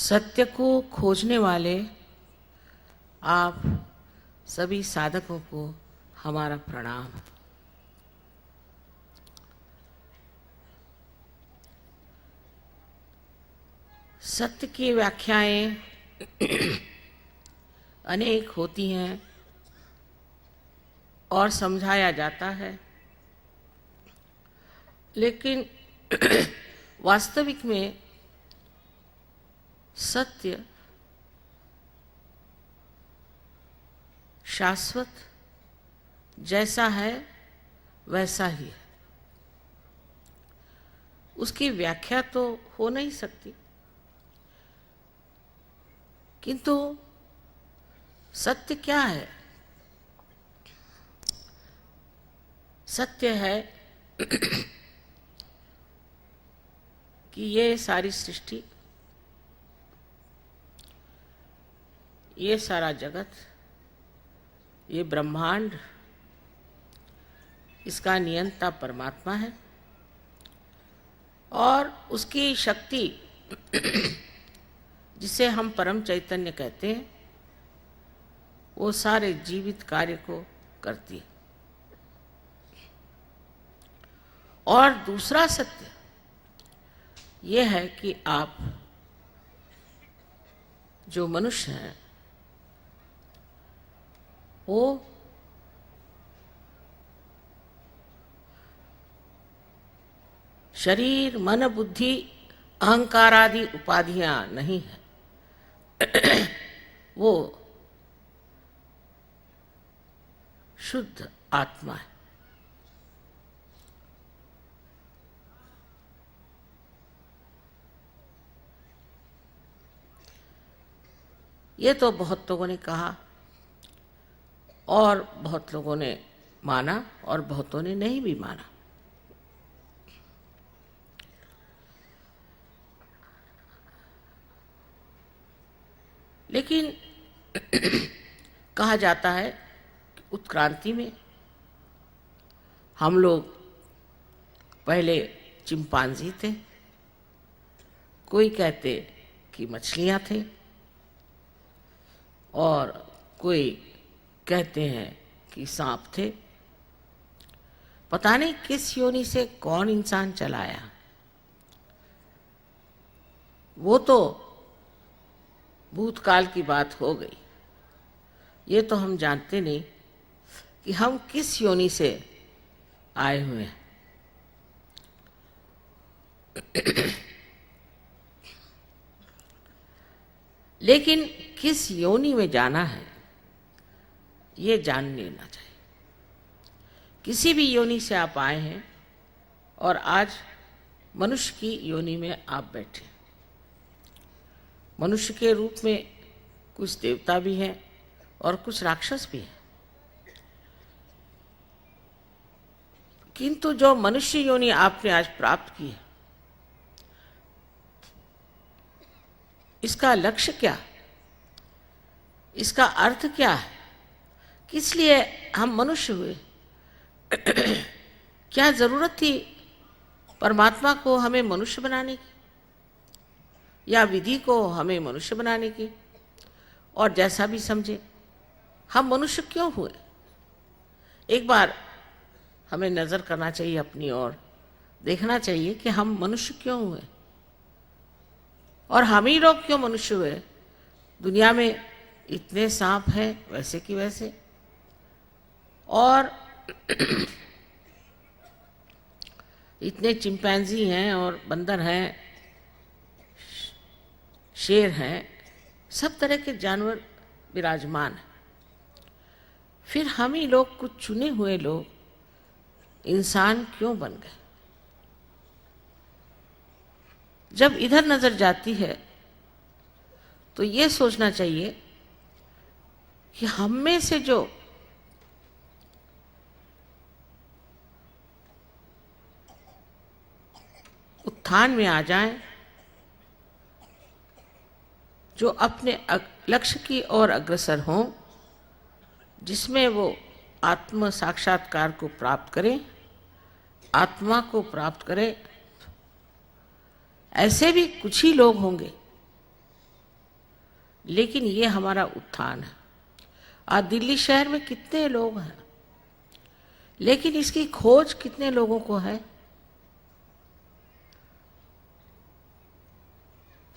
सत्य को खोजने वाले आप सभी साधकों को हमारा प्रणाम। सत्य की व्याख्याएं अनेक होती हैं और समझाया जाता है, लेकिन वास्तविक में सत्य शाश्वत जैसा है वैसा ही है। उसकी व्याख्या तो हो नहीं सकती, किंतु सत्य क्या है? सत्य है कि ये सारी सृष्टि, ये सारा जगत, ये ब्रह्मांड, इसका नियंता परमात्मा है और उसकी शक्ति जिसे हम परम चैतन्य कहते हैं, वो सारे जीवित कार्य को करती है। और दूसरा सत्य ये है कि आप जो मनुष्य हैं वो शरीर, मन, बुद्धि, अहंकार आदि उपाधियां नहीं है। वो शुद्ध आत्मा है। ये तो बहुत लोगों ने कहा और बहुत लोगों ने माना और बहुतों ने नहीं भी माना। लेकिन कहा जाता है कि उत्क्रांति में हम लोग पहले चिंपांजी थे, कोई कहते कि मछलियां थे और कोई कहते हैं कि सांप थे। पता नहीं किस योनि से कौन इंसान चला आया, वो तो भूतकाल की बात हो गई। ये तो हम जानते नहीं कि हम किस योनि से आए हुए हैं। लेकिन किस योनि में जाना है ये जान लेना चाहिए। किसी भी योनि से आप आए हैं और आज मनुष्य की योनि में आप बैठे। मनुष्य के रूप में कुछ देवता भी हैं और कुछ राक्षस भी हैं, किंतु जो मनुष्य योनि आपने आज प्राप्त की है, इसका लक्ष्य क्या, इसका अर्थ क्या है, किस लिए हम मनुष्य हुए? क्या जरूरत थी परमात्मा को हमें मनुष्य बनाने की या विधि को हमें मनुष्य बनाने की? और जैसा भी समझे, हम मनुष्य क्यों हुए? एक बार हमें नजर करना चाहिए अपनी ओर, देखना चाहिए कि हम मनुष्य क्यों हुए और हम ही लोग क्यों मनुष्य हुए। दुनिया में इतने सांप हैं वैसे कि वैसे, और इतने चिंपैंजी हैं और बंदर हैं, शेर हैं, सब तरह के जानवर विराजमान हैं। फिर हम ही लोग, कुछ चुने हुए लोग इंसान क्यों बन गए? जब इधर नजर जाती है तो ये सोचना चाहिए कि हम में से जो उत्थान में आ जाएं, जो अपने लक्ष्य की ओर अग्रसर हों, जिसमें वो आत्म साक्षात्कार को प्राप्त करें, आत्मा को प्राप्त करें, ऐसे भी कुछ ही लोग होंगे लेकिन ये हमारा उत्थान है। आज दिल्ली शहर में कितने लोग हैं, लेकिन इसकी खोज कितने लोगों को है?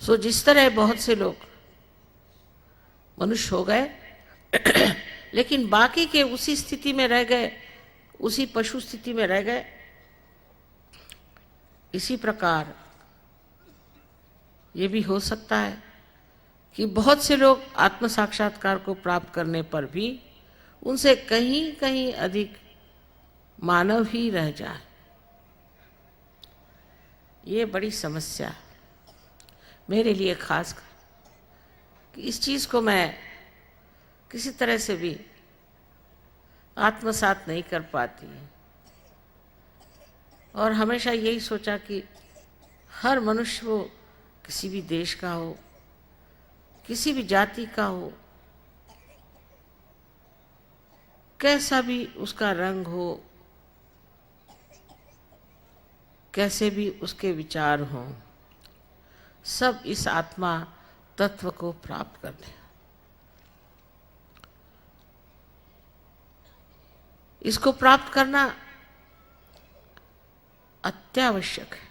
सो जिस तरह बहुत से लोग मनुष्य हो गए लेकिन बाकी के उसी स्थिति में रह गए, उसी पशु स्थिति में रह गए, इसी प्रकार ये भी हो सकता है कि बहुत से लोग आत्म साक्षात्कार को प्राप्त करने पर भी उनसे कहीं कहीं अधिक मानव ही रह जाए। ये बड़ी समस्या है मेरे लिए खास कर, कि इस चीज़ को मैं किसी तरह से भी आत्मसात नहीं कर पाती है। और हमेशा यही सोचा कि हर मनुष्य वो किसी भी देश का हो, किसी भी जाति का हो, कैसा भी उसका रंग हो, कैसे भी उसके विचार हों, सब इस आत्मा तत्व को प्राप्त कर लें। इसको प्राप्त करना अत्यावश्यक है।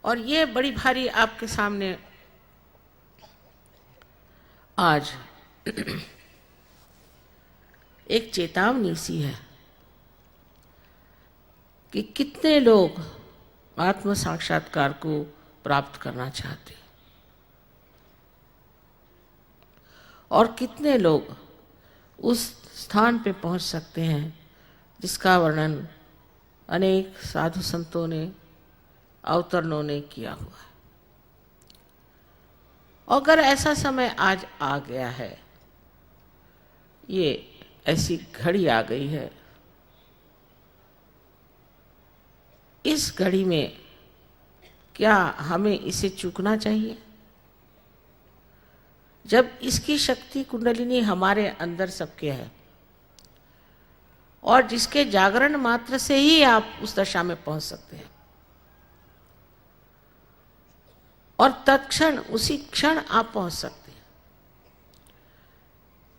और ये बड़ी भारी आपके सामने आज एक चेतावनी सी है कि कितने लोग आत्म साक्षात्कार को प्राप्त करना चाहते हैं और कितने लोग उस स्थान पे पहुंच सकते हैं जिसका वर्णन अनेक साधु संतों ने, अवतरणों ने किया हुआ है। अगर ऐसा समय आज आ गया है, ये ऐसी घड़ी आ गई है, इस घड़ी में क्या हमें इसे चूकना चाहिए? जब इसकी शक्ति कुंडलिनी हमारे अंदर सबके है और जिसके जागरण मात्र से ही आप उस दशा में पहुंच सकते हैं, और तत्क्षण उसी क्षण आप पहुंच सकते हैं।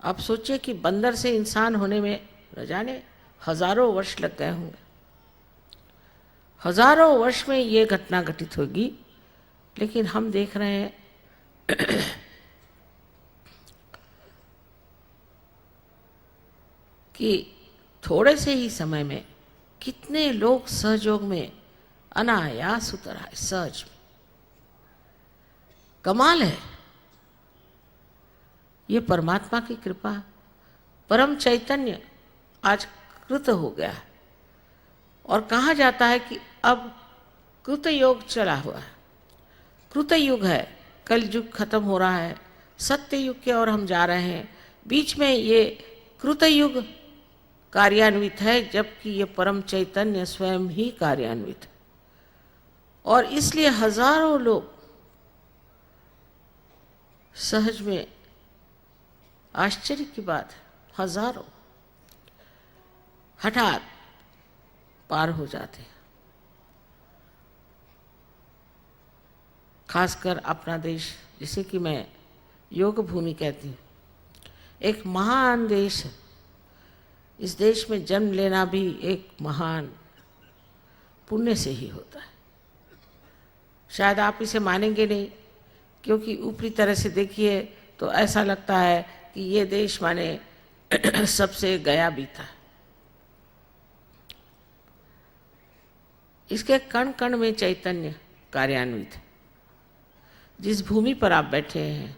आप सोचिए कि बंदर से इंसान होने में न जाने हजारों वर्ष लग गए होंगे। हजारों वर्ष में ये घटना घटित होगी, लेकिन हम देख रहे हैं कि थोड़े से ही समय में कितने लोग सहयोग में अनायास उतर आए। सहज में कमाल है, ये परमात्मा की कृपा। परम चैतन्य आज कृत हो गया है और कहा जाता है कि अब कृत योग चला हुआ है। कृत युग है, कल युग खत्म हो रहा है, सत्य युग की ओर हम जा रहे हैं। बीच में ये कृत युग कार्यान्वित है, जबकि ये परम चैतन्य स्वयं ही कार्यान्वित है। और इसलिए हजारों लोग सहज में, आश्चर्य की बात है, हजारों हठात पार हो जाते हैं। खासकर अपना देश, जिसे कि मैं योग भूमि कहती हूँ, एक महान देश है। इस देश में जन्म लेना भी एक महान पुण्य से ही होता है। शायद आप इसे मानेंगे नहीं, क्योंकि ऊपरी तरह से देखिए तो ऐसा लगता है कि ये देश माने सबसे गया बीता। इसके कण कण में चैतन्य कार्यान्वित है। जिस भूमि पर आप बैठे हैं,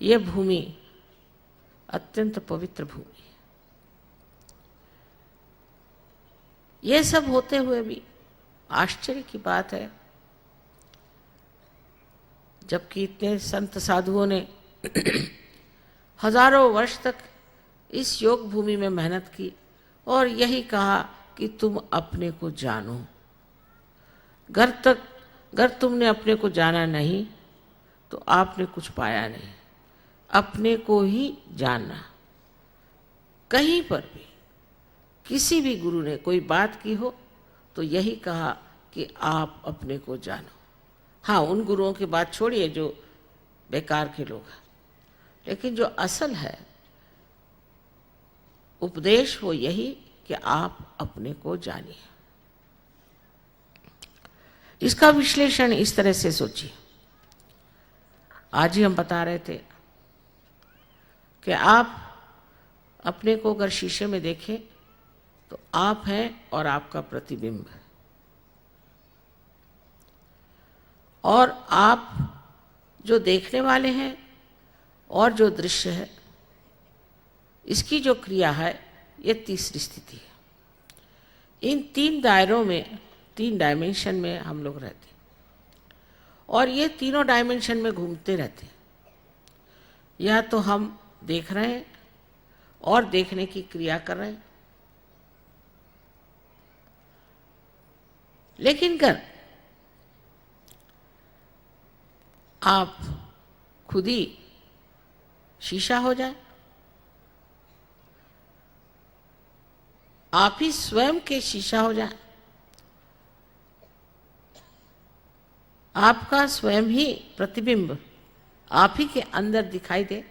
ये भूमि अत्यंत पवित्र भूमि है। ये सब होते हुए भी आश्चर्य की बात है, जबकि इतने संत साधुओं ने हजारों वर्ष तक इस योग भूमि में मेहनत की और यही कहा कि तुम अपने को जानो। अगर तुमने अपने को जाना नहीं तो आपने कुछ पाया नहीं। अपने को ही जानना। कहीं पर भी किसी भी गुरु ने कोई बात की हो तो यही कहा कि आप अपने को जानो। हाँ, उन गुरुओं की बात छोड़िए जो बेकार के लोग हैं। लेकिन जो असल है उपदेश वो यही कि आप अपने को जानिए। इसका विश्लेषण इस तरह से सोचिए। आज ही हम बता रहे थे कि आप अपने को अगर शीशे में देखें तो आप हैं और आपका प्रतिबिंब है, और आप जो देखने वाले हैं और जो दृश्य है, इसकी जो क्रिया है, ये तीसरी स्थिति है। इन 3 दायरों में, 3 डायमेंशन में हम लोग रहते हैं, और ये तीनों डायमेंशन में घूमते रहते हैं। या तो हम देख रहे हैं और देखने की क्रिया कर रहे हैं, लेकिन अगर आप खुद ही शीशा हो जाए, आप ही स्वयं के शीशा हो जाए, आपका स्वयं ही प्रतिबिंब आप ही के अंदर दिखाई दे,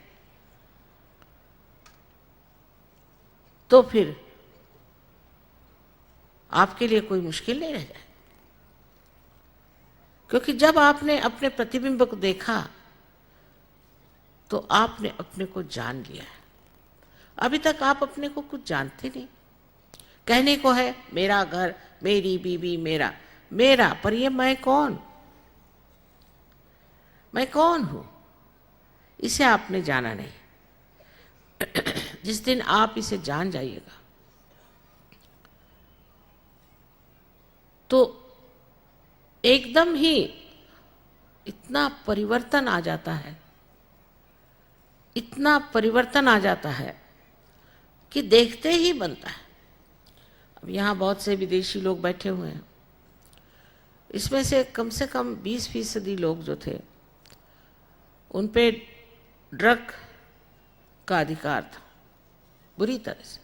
तो फिर आपके लिए कोई मुश्किल नहीं रह जाए। क्योंकि जब आपने अपने प्रतिबिंब को देखा तो आपने अपने को जान लिया है। अभी तक आप अपने को कुछ जानते नहीं। कहने को है मेरा घर, मेरी बीवी, मेरा मेरा, पर ये मैं कौन, मैं कौन हूं, इसे आपने जाना नहीं। जिस दिन आप इसे जान जाइएगा तो एकदम ही इतना परिवर्तन आ जाता है, इतना परिवर्तन आ जाता है कि देखते ही बनता है। अब यहाँ बहुत से विदेशी लोग बैठे हुए हैं, इसमें से कम 20% लोग जो थे उन पे ड्रग का अधिकार था बुरी तरह से,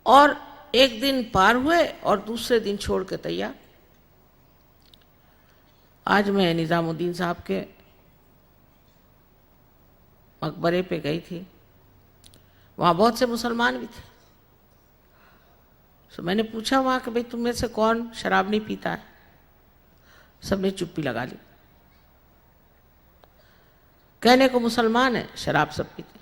और एक दिन पार हुए और दूसरे दिन छोड़ के तैयार। आज मैं निजामुद्दीन साहब के मकबरे पे गई थी, वहाँ बहुत से मुसलमान भी थे। तो मैंने पूछा वहाँ कि भाई तुम में से कौन शराब नहीं पीता है? सबने चुप्पी लगा ली। कहने को मुसलमान है, शराब सब पीते।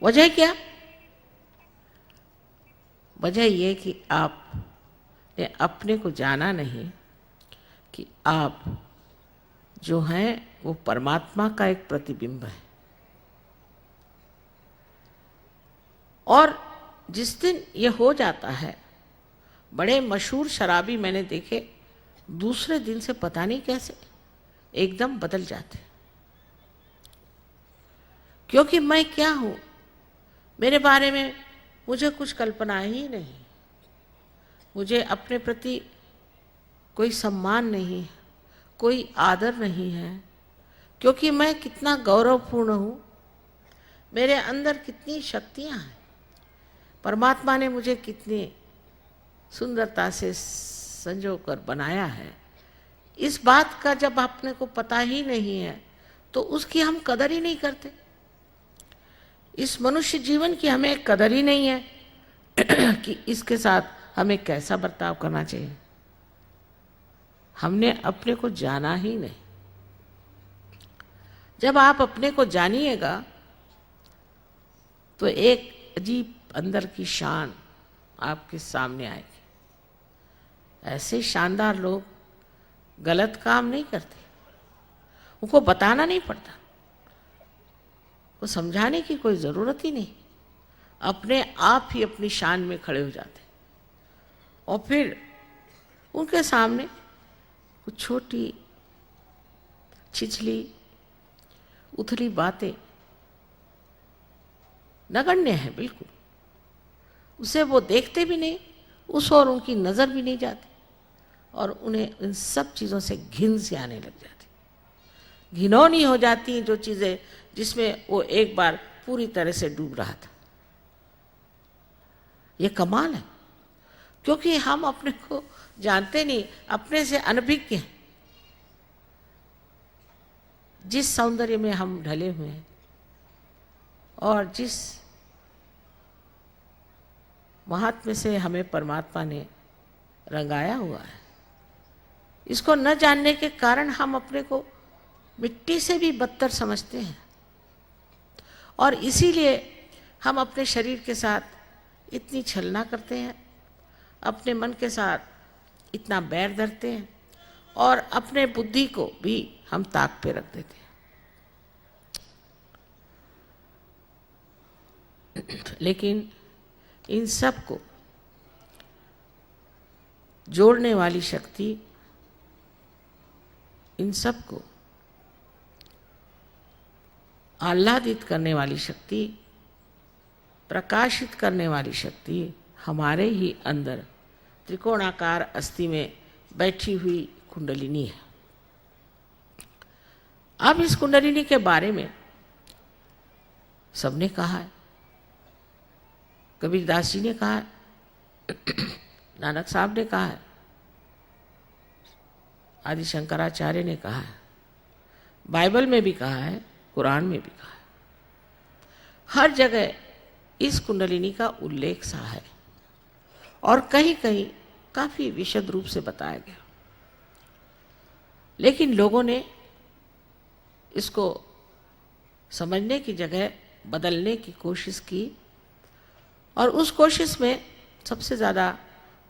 वजह क्या? वजह ये कि आपने अपने को जाना नहीं कि आप जो हैं वो परमात्मा का एक प्रतिबिंब है। और जिस दिन ये हो जाता है, बड़े मशहूर शराबी मैंने देखे, दूसरे दिन से पता नहीं कैसे एकदम बदल जाते। क्योंकि मैं क्या हूं, मेरे बारे में मुझे कुछ कल्पना ही नहीं, मुझे अपने प्रति कोई सम्मान नहीं, कोई आदर नहीं है। क्योंकि मैं कितना गौरवपूर्ण हूं, मेरे अंदर कितनी शक्तियां हैं, परमात्मा ने मुझे कितनी सुंदरता से संजो कर बनाया है, इस बात का जब अपने को पता ही नहीं है तो उसकी हम कदर ही नहीं करते। इस मनुष्य जीवन की हमें कदर ही नहीं है कि इसके साथ हमें कैसा बर्ताव करना चाहिए। हमने अपने को जाना ही नहीं। जब आप अपने को जानिएगा तो एक अजीब अंदर की शान आपके सामने आएगी। ऐसे शानदार लोग गलत काम नहीं करते, उनको बताना नहीं पड़ता, वो समझाने की कोई ज़रूरत ही नहीं, अपने आप ही अपनी शान में खड़े हो जाते। और फिर उनके सामने कुछ छोटी छिछली उथली बातें नगण्य है बिल्कुल, उसे वो देखते भी नहीं, उस और उनकी नज़र भी नहीं जाती, और उन्हें इन सब चीज़ों से घिन से आने लग जाती। घिनौनी हो जाती हैं जो चीज़ें जिसमें वो एक बार पूरी तरह से डूब रहा था। ये कमाल है। क्योंकि हम अपने को जानते नहीं, अपने से अनभिज्ञ हैं। जिस सौंदर्य में हम ढले हुए हैं और जिस महात्म्य से हमें परमात्मा ने रंगाया हुआ है, इसको न जानने के कारण हम अपने को मिट्टी से भी बदतर समझते हैं। और इसीलिए हम अपने शरीर के साथ इतनी छलना करते हैं, अपने मन के साथ इतना बैर धरते हैं और अपने बुद्धि को भी हम ताक पे रख देते हैं। लेकिन इन सब को जोड़ने वाली शक्ति, इन सब को आह्लादित करने वाली शक्ति, प्रकाशित करने वाली शक्ति हमारे ही अंदर त्रिकोणाकार अस्थि में बैठी हुई कुंडलिनी है। अब इस कुंडलिनी के बारे में सबने कहा है। कबीरदास जी ने कहा है, नानक साहब ने कहा है, आदि शंकराचार्य ने कहा है, बाइबल में भी कहा है, कुरान में भी कहा है। हर जगह इस कुंडलिनी का उल्लेख सा है और कहीं कहीं काफी विशद रूप से बताया गया। लेकिन लोगों ने इसको समझने की जगह बदलने की कोशिश की, और उस कोशिश में सबसे ज़्यादा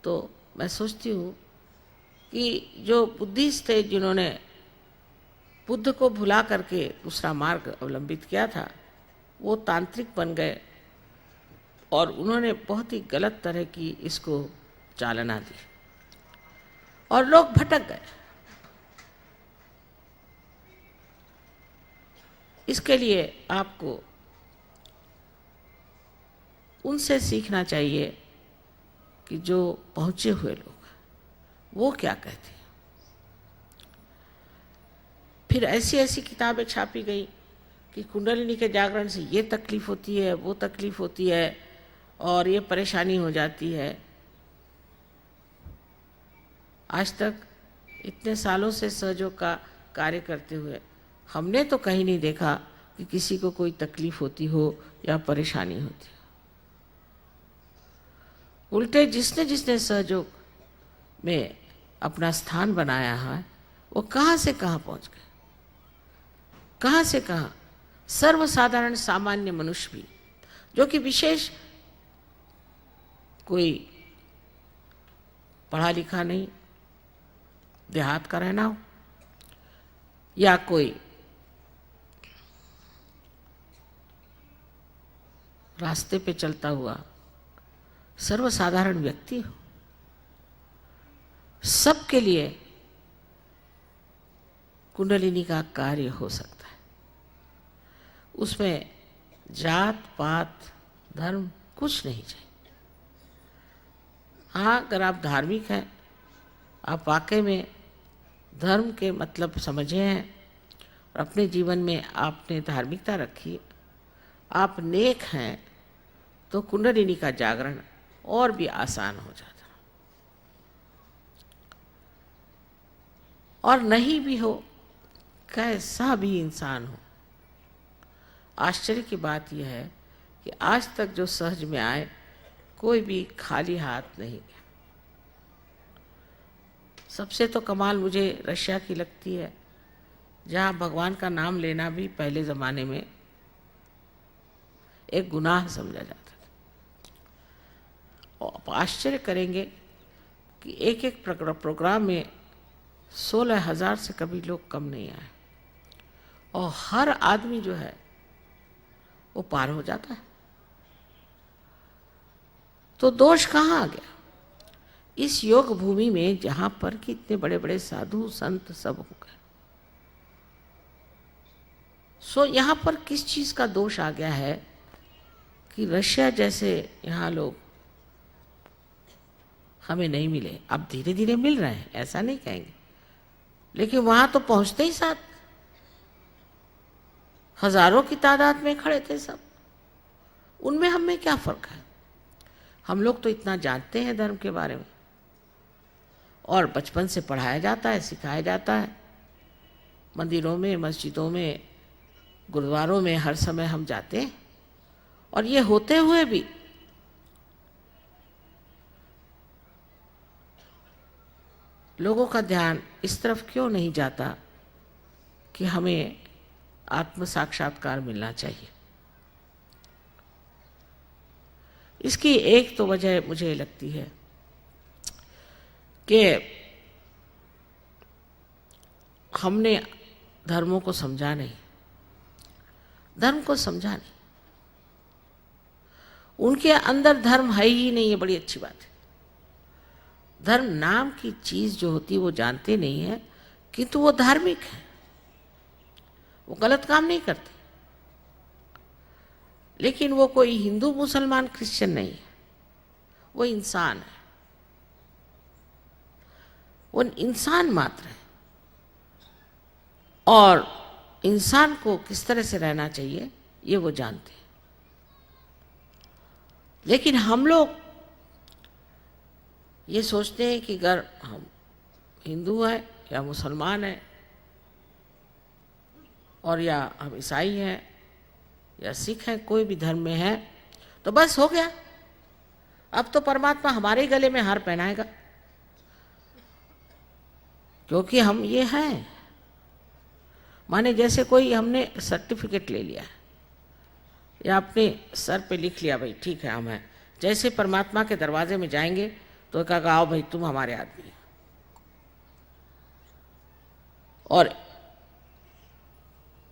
तो मैं सोचती हूँ कि जो बुद्धिस्ट थे, जिन्होंने बुद्ध को भुला करके दूसरा मार्ग अवलंबित किया था, वो तांत्रिक बन गए और उन्होंने बहुत ही गलत तरह की इसको चालना दी और लोग भटक गए। इसके लिए आपको उनसे सीखना चाहिए कि जो पहुंचे हुए लोग वो क्या कहते हैं। फिर ऐसी ऐसी किताबें छापी गई कि कुंडलिनी के जागरण से ये तकलीफ होती है, वो तकलीफ होती है और ये परेशानी हो जाती है। आज तक इतने सालों से सहयोग का कार्य करते हुए हमने तो कहीं नहीं देखा कि किसी को कोई तकलीफ होती हो या परेशानी होती हो। उल्टे जिसने जिसने सहयोग में अपना स्थान बनाया है, वो कहाँ से कहाँ पहुँच गए, कहाँ से कहाँ। सर्वसाधारण सामान्य मनुष्य भी, जो कि विशेष कोई पढ़ा लिखा नहीं, देहात का रहना हो या कोई रास्ते पे चलता हुआ सर्वसाधारण व्यक्ति हो, सबके लिए कुंडलिनी का कार्य हो सकता है। उसमें जात पात धर्म कुछ नहीं चाहिए। हाँ, अगर आप धार्मिक हैं, आप वाकई में धर्म के मतलब समझे हैं और अपने जीवन में आपने धार्मिकता रखी, आप नेक हैं, तो कुंडलिनी का जागरण और भी आसान हो जाता। और नहीं भी हो, कैसा भी इंसान हो, आश्चर्य की बात यह है कि आज तक जो सहज में आए, कोई भी खाली हाथ नहीं गया। सबसे तो कमाल मुझे रशिया की लगती है, जहाँ भगवान का नाम लेना भी पहले ज़माने में एक गुनाह समझा जाता था। और आप आश्चर्य करेंगे कि एक एक प्रोग्राम में 16,000 से कभी लोग कम नहीं आए और हर आदमी जो है वो पार हो जाता है। तो दोष कहाँ आ गया? इस योग भूमि में जहाँ पर कि इतने बड़े बड़े साधु संत सब हो गए, सो यहाँ पर किस चीज़ का दोष आ गया है कि रशिया जैसे यहाँ लोग हमें नहीं मिले। अब धीरे धीरे मिल रहे हैं, ऐसा नहीं कहेंगे, लेकिन वहाँ तो पहुँचते ही साथ हजारों की तादाद में खड़े थे सब। उनमें हम में क्या फ़र्क है? हम लोग तो इतना जानते हैं धर्म के बारे में, और बचपन से पढ़ाया जाता है, सिखाया जाता है। मंदिरों में, मस्जिदों में, गुरुद्वारों में हर समय हम जाते हैं, और ये होते हुए भी लोगों का ध्यान इस तरफ क्यों नहीं जाता कि हमें आत्म साक्षात्कार मिलना चाहिए। इसकी एक तो वजह मुझे लगती है कि हमने धर्मों को समझा नहीं, धर्म को समझा नहीं। उनके अंदर धर्म है ही नहीं, ये बड़ी अच्छी बात है। धर्म नाम की चीज जो होती है वो जानते नहीं है, किंतु वो धार्मिक है, वो गलत काम नहीं करते। लेकिन वो कोई हिंदू, मुसलमान, क्रिश्चियन नहीं है, वो इंसान है, वो इंसान मात्र है। और इंसान को किस तरह से रहना चाहिए ये वो जानते हैं। लेकिन हम लोग ये सोचते हैं कि अगर हम हिंदू हैं या मुसलमान हैं, और या हम ईसाई हैं या सिख हैं, कोई भी धर्म में है, तो बस हो गया, अब तो परमात्मा हमारे गले में हार पहनाएगा, क्योंकि हम ये हैं। माने जैसे कोई हमने सर्टिफिकेट ले लिया या अपने सर पे लिख लिया, भाई ठीक है हम हैं। जैसे परमात्मा के दरवाजे में जाएंगे तो कहा आओ भाई तुम हमारे आदमी हैं। और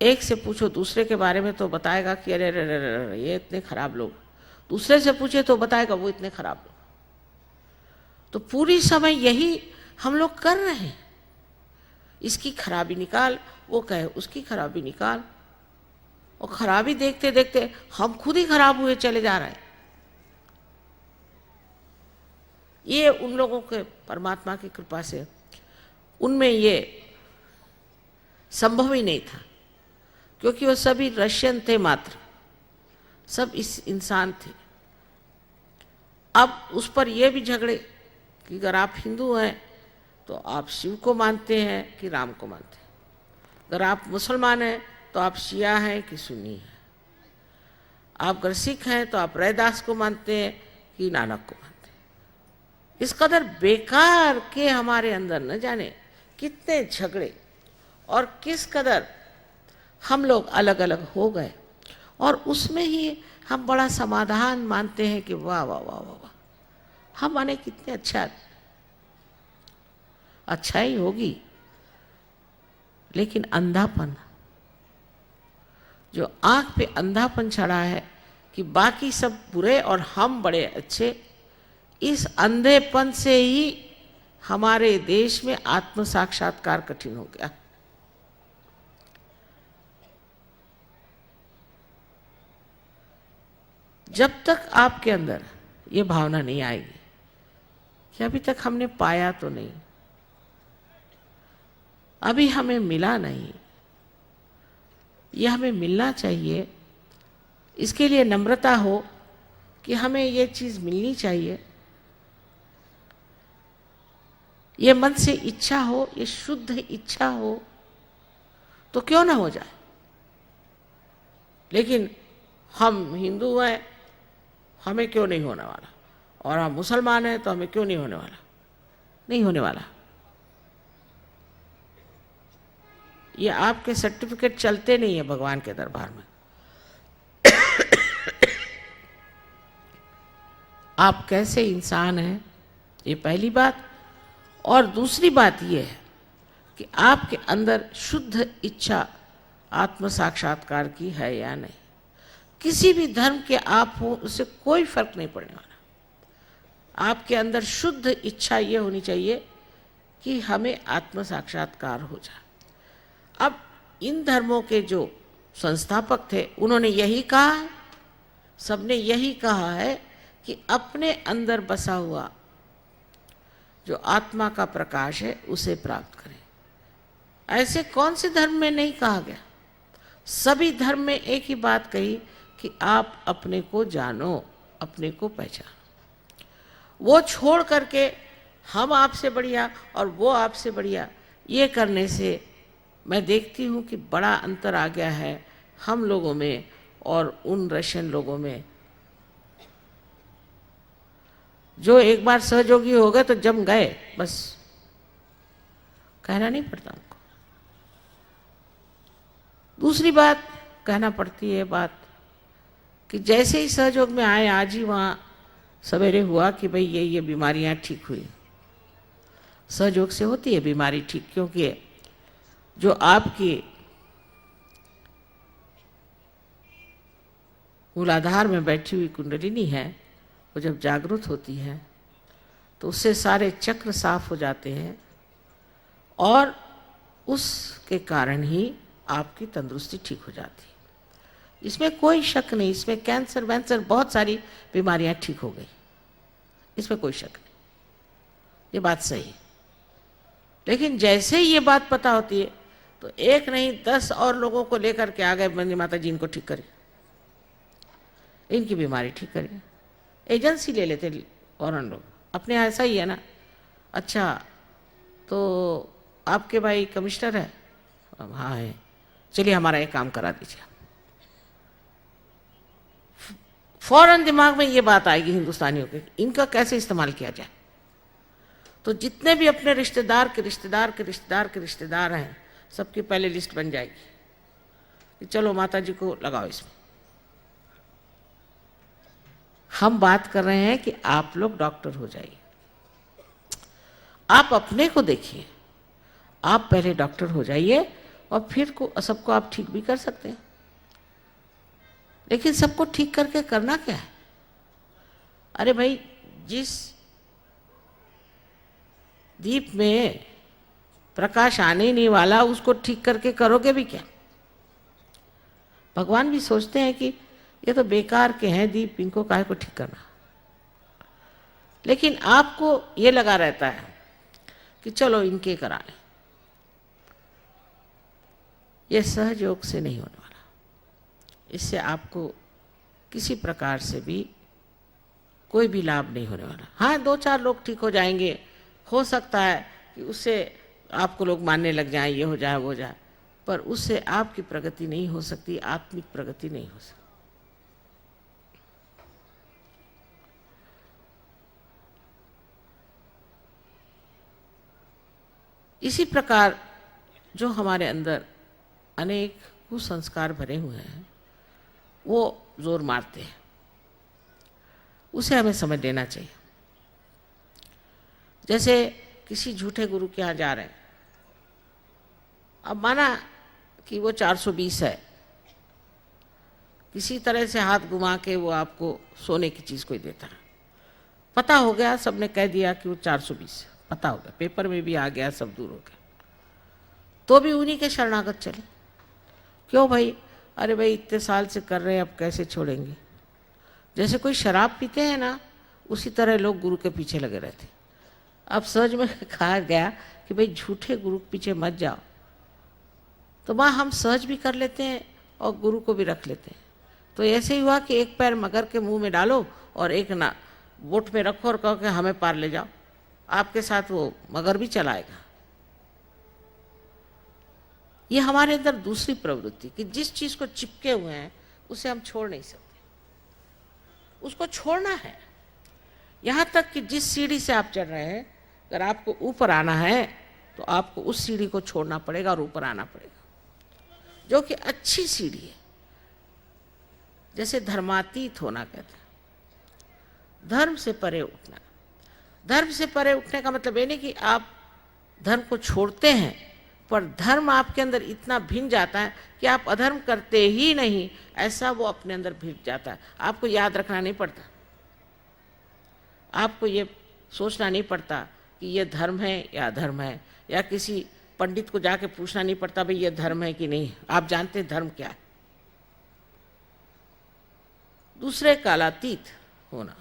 एक से पूछो दूसरे के बारे में तो बताएगा कि अरे अरे अरे ये इतने खराब लोग, दूसरे से पूछे तो बताएगा वो इतने खराब लोग। तो पूरी समय यही हम लोग कर रहे हैं, इसकी खराबी निकाल, वो कहे उसकी खराबी निकाल, और खराबी देखते देखते हम खुद ही खराब हुए चले जा रहे हैं। ये उन लोगों के परमात्मा की कृपा से उनमें ये संभव ही नहीं था, क्योंकि वो सभी रशियन थे मात्र, सब इस इंसान थे। अब उस पर ये भी झगड़े कि अगर आप हिंदू हैं तो आप शिव को मानते हैं कि राम को मानते हैं, अगर आप मुसलमान हैं तो आप शिया हैं कि सुन्नी हैं, आप अगर सिख हैं तो आप रैदास को मानते हैं कि नानक को मानते हैं। इस कदर बेकार के हमारे अंदर न जाने कितने झगड़े और किस कदर हम लोग अलग अलग हो गए, और उसमें ही हम बड़ा समाधान मानते हैं कि वाह वाह वाह वाह वाह, हम माने कितने अच्छा ही होगी। लेकिन अंधापन, जो आंख पे अंधापन चढ़ा है कि बाकी सब बुरे और हम बड़े अच्छे, इस अंधेपन से ही हमारे देश में आत्म साक्षात्कार कठिन हो गया। जब तक आपके अंदर ये भावना नहीं आएगी कि अभी तक हमने पाया तो नहीं, अभी हमें मिला नहीं, ये हमें मिलना चाहिए, इसके लिए नम्रता हो कि हमें ये चीज मिलनी चाहिए, ये मन से इच्छा हो, ये शुद्ध इच्छा हो तो क्यों ना हो जाए। लेकिन हम हिंदू हैं हमें क्यों नहीं होने वाला, और हम मुसलमान हैं तो हमें क्यों नहीं होने वाला, नहीं होने वाला। ये आपके सर्टिफिकेट चलते नहीं है भगवान के दरबार में। आप कैसे इंसान हैं, ये पहली बात। और दूसरी बात ये है कि आपके अंदर शुद्ध इच्छा आत्म साक्षात्कार की है या नहीं। किसी भी धर्म के आप हो उससे कोई फर्क नहीं पड़ने वाला। आपके अंदर शुद्ध इच्छा ये होनी चाहिए कि हमें आत्म साक्षात्कार हो जाए। अब इन धर्मों के जो संस्थापक थे उन्होंने यही कहा है, सबने यही कहा है कि अपने अंदर बसा हुआ जो आत्मा का प्रकाश है उसे प्राप्त करें। ऐसे कौन से धर्म में नहीं कहा गया? सभी धर्म में एक ही बात कही कि आप अपने को जानो, अपने को पहचानो। वो छोड़ करके हम आपसे बढ़िया और वो आपसे बढ़िया, ये करने से मैं देखती हूँ कि बड़ा अंतर आ गया है हम लोगों में और उन रशियन लोगों में। जो एक बार सहयोगी हो गए तो जम गए, बस कहना नहीं पड़ता उनको। दूसरी बात कहना पड़ती है बात कि जैसे ही सहयोग में आए, आज ही वहाँ सवेरे हुआ कि भाई ये बीमारियाँ ठीक हुई। सहयोग से होती है बीमारी ठीक, क्योंकि जो आपकी मूलाधार में बैठी हुई कुंडलिनी है, वो जब जागृत होती है तो उससे सारे चक्र साफ हो जाते हैं और उसके कारण ही आपकी तंदुरुस्ती ठीक हो जाती है। इसमें कोई शक नहीं, इसमें कैंसर वैंसर बहुत सारी बीमारियां ठीक हो गई, इसमें कोई शक नहीं, ये बात सही है। लेकिन जैसे ही ये बात पता होती है तो एक नहीं 10 और लोगों को लेकर के आ गए, बंदी माता जी इनको ठीक करिए, इनकी बीमारी ठीक करिए। एजेंसी ले लेते फौरन लोग, अपने यहाँ ऐसा ही है ना। अच्छा तो आपके भाई कमिश्नर है? हाँ है, चलिए हमारा एक काम करा दीजिए। फौरन दिमाग में ये बात आएगी हिंदुस्तानियों के, इनका कैसे इस्तेमाल किया जाए। तो जितने भी अपने रिश्तेदार के रिश्तेदार के रिश्तेदार के रिश्तेदार हैं, सबकी पहले लिस्ट बन जाएगी कि चलो माता जी को लगाओ इसमें। हम बात कर रहे हैं कि आप लोग डॉक्टर हो जाइए, आप अपने को देखिए, आप पहले डॉक्टर हो जाइए और फिर सबको आप ठीक भी कर सकते हैं। लेकिन सबको ठीक करके करना क्या है? अरे भाई, जिस दीप में प्रकाश आने ही नहीं वाला उसको ठीक करके करोगे भी क्या? भगवान भी सोचते हैं कि ये तो बेकार के हैं दीप, इनको काहे को ठीक करना। लेकिन आपको ये लगा रहता है कि चलो इनके करा लें। ये सहयोग से नहीं होने वाला, इससे आपको किसी प्रकार से भी कोई भी लाभ नहीं होने वाला। हाँ, 2-4 लोग ठीक हो जाएंगे, हो सकता है कि उससे आपको लोग मानने लग जाएं, ये हो जाए वो हो जाए, पर उससे आपकी प्रगति नहीं हो सकती, आत्मिक प्रगति नहीं हो सकती। इसी प्रकार जो हमारे अंदर अनेक कुसंस्कार भरे हुए हैं वो जोर मारते हैं, उसे हमें समझ लेना चाहिए। जैसे किसी झूठे गुरु के यहाँ जा रहे हैं, अब माना कि वो 420 है, किसी तरह से हाथ घुमा के वो आपको सोने की चीज़ कोई देता है, पता हो गया, सबने कह दिया कि वो 420 है, पता हो गया, पेपर में भी आ गया, सब दूर हो गया, तो भी उन्हीं के शरणागत चले। क्यों भाई? अरे भाई इतने साल से कर रहे हैं, अब कैसे छोड़ेंगे। जैसे कोई शराब पीते हैं ना, उसी तरह लोग गुरु के पीछे लगे रहते। अब सहज में कहा गया कि भाई झूठे गुरु के पीछे मत जाओ, तो वहाँ हम सहज भी कर लेते हैं और गुरु को भी रख लेते हैं। तो ऐसे ही हुआ कि एक पैर मगर के मुंह में डालो और एक ना वोट में रखो और कहो कि हमें पार ले जाओ, आपके साथ वो मगर भी चलाएगा। ये हमारे अंदर दूसरी प्रवृत्ति कि जिस चीज को चिपके हुए हैं उसे हम छोड़ नहीं सकते, उसको छोड़ना है। यहां तक कि जिस सीढ़ी से आप चढ़ रहे हैं, अगर आपको ऊपर आना है तो आपको उस सीढ़ी को छोड़ना पड़ेगा और ऊपर आना पड़ेगा, जो कि अच्छी सीढ़ी है। जैसे धर्मातीत होना कहते हैं, धर्म से परे उठना। धर्म से परे उठने का मतलब ये नहीं कि आप धर्म को छोड़ते हैं, पर धर्म आपके अंदर इतना भिन जाता है कि आप अधर्म करते ही नहीं, ऐसा वो अपने अंदर भिन जाता है। आपको याद रखना नहीं पड़ता, आपको ये सोचना नहीं पड़ता कि ये धर्म है या अधर्म है, या किसी पंडित को जाके पूछना नहीं पड़ता भाई ये धर्म है कि नहीं। आप जानते हैं धर्म क्या है। दूसरे कालातीत होना,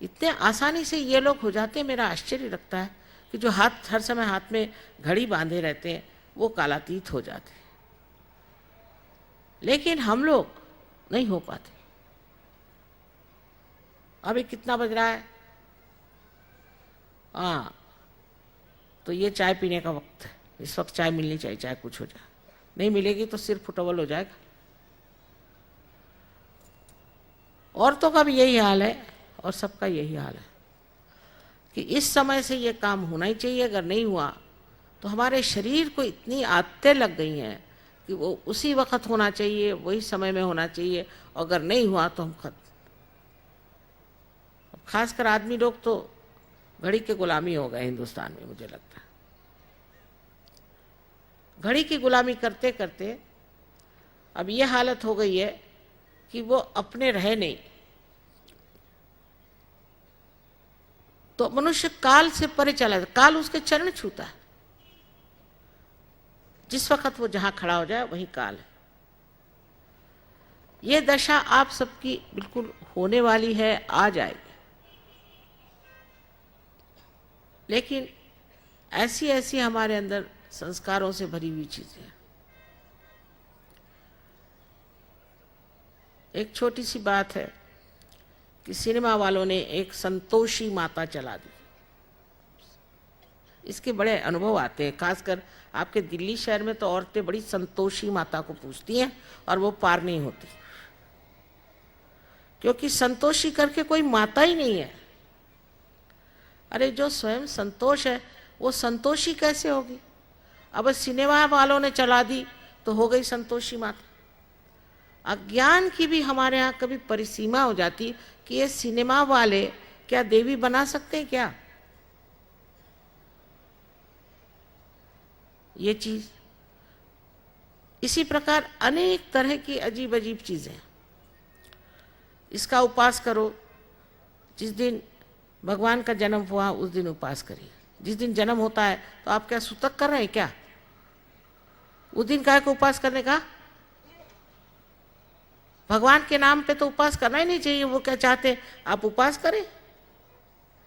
इतने आसानी से ये लोग हो जाते हैं। मेरा आश्चर्य लगता है कि जो हाथ हर समय हाथ में घड़ी बांधे रहते हैं वो कालातीत हो जाते हैं, लेकिन हम लोग नहीं हो पाते। अभी कितना बज रहा है? हाँ, तो ये चाय पीने का वक्त है, इस वक्त चाय मिलनी चाहिए, चाहे कुछ हो जाए। नहीं मिलेगी तो सिर फुटबल हो जाएगा। औरतों का भी यही हाल है और सबका यही हाल है कि इस समय से ये काम होना ही चाहिए। अगर नहीं हुआ तो हमारे शरीर को इतनी आदतें लग गई हैं कि वो उसी वक्त होना चाहिए, वही समय में होना चाहिए, और अगर नहीं हुआ तो हम खत्म। खासकर आदमी लोग तो घड़ी के गुलामी हो गए हिंदुस्तान में, मुझे लगता है। घड़ी की गुलामी करते करते अब ये हालत हो गई है कि वो अपने रहे नहीं। तो मनुष्य काल से परे चला जाता, काल उसके चरण छूता है। जिस वक्त वो जहां खड़ा हो जाए वही काल है। ये दशा आप सबकी बिल्कुल होने वाली है, आ जाएगी। लेकिन ऐसी ऐसी हमारे अंदर संस्कारों से भरी हुई चीजें हैं। एक छोटी सी बात है कि सिनेमा वालों ने एक संतोषी माता चला दी। इसके बड़े अनुभव आते हैं, खासकर आपके दिल्ली शहर में तो औरतें बड़ी संतोषी माता को पूजती हैं और वो पार नहीं होती, क्योंकि संतोषी करके कोई माता ही नहीं है। अरे जो स्वयं संतोष है वो संतोषी कैसे होगी? अब सिनेमा वालों ने चला दी तो हो गई संतोषी माता। अज्ञान की भी हमारे यहाँ कभी परिसीमा हो जाती कि ये सिनेमा वाले क्या देवी बना सकते हैं क्या? ये चीज, इसी प्रकार अनेक तरह की अजीब अजीब चीजें। इसका उपास करो, जिस दिन भगवान का जन्म हुआ उस दिन उपास करिए। जिस दिन जन्म होता है तो आप क्या सूतक कर रहे हैं क्या? उस दिन काय को उपास करने का? भगवान के नाम पे तो उपास करना ही नहीं चाहिए। वो क्या चाहते आप उपास करें?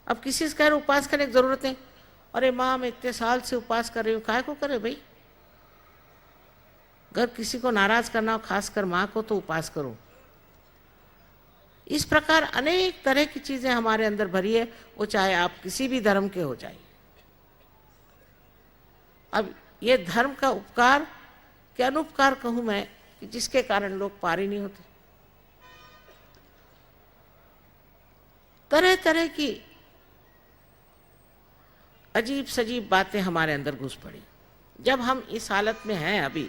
अब किसी से कह रहे उपास करने की जरूरत है? अरे माँ मैं इतने साल से उपास कर रही हूँ, काय को करे भाई? अगर किसी को नाराज करना हो, खासकर माँ को, तो उपास करो। इस प्रकार अनेक तरह की चीजें हमारे अंदर भरी है, वो चाहे आप किसी भी धर्म के हो जाए। अब ये धर्म का उपकार कि अनुपकार कहूं मैं, कि जिसके कारण लोग पार ही नहीं होते। तरह तरह की अजीब सजीब बातें हमारे अंदर घुस पड़ी। जब हम इस हालत में हैं अभी,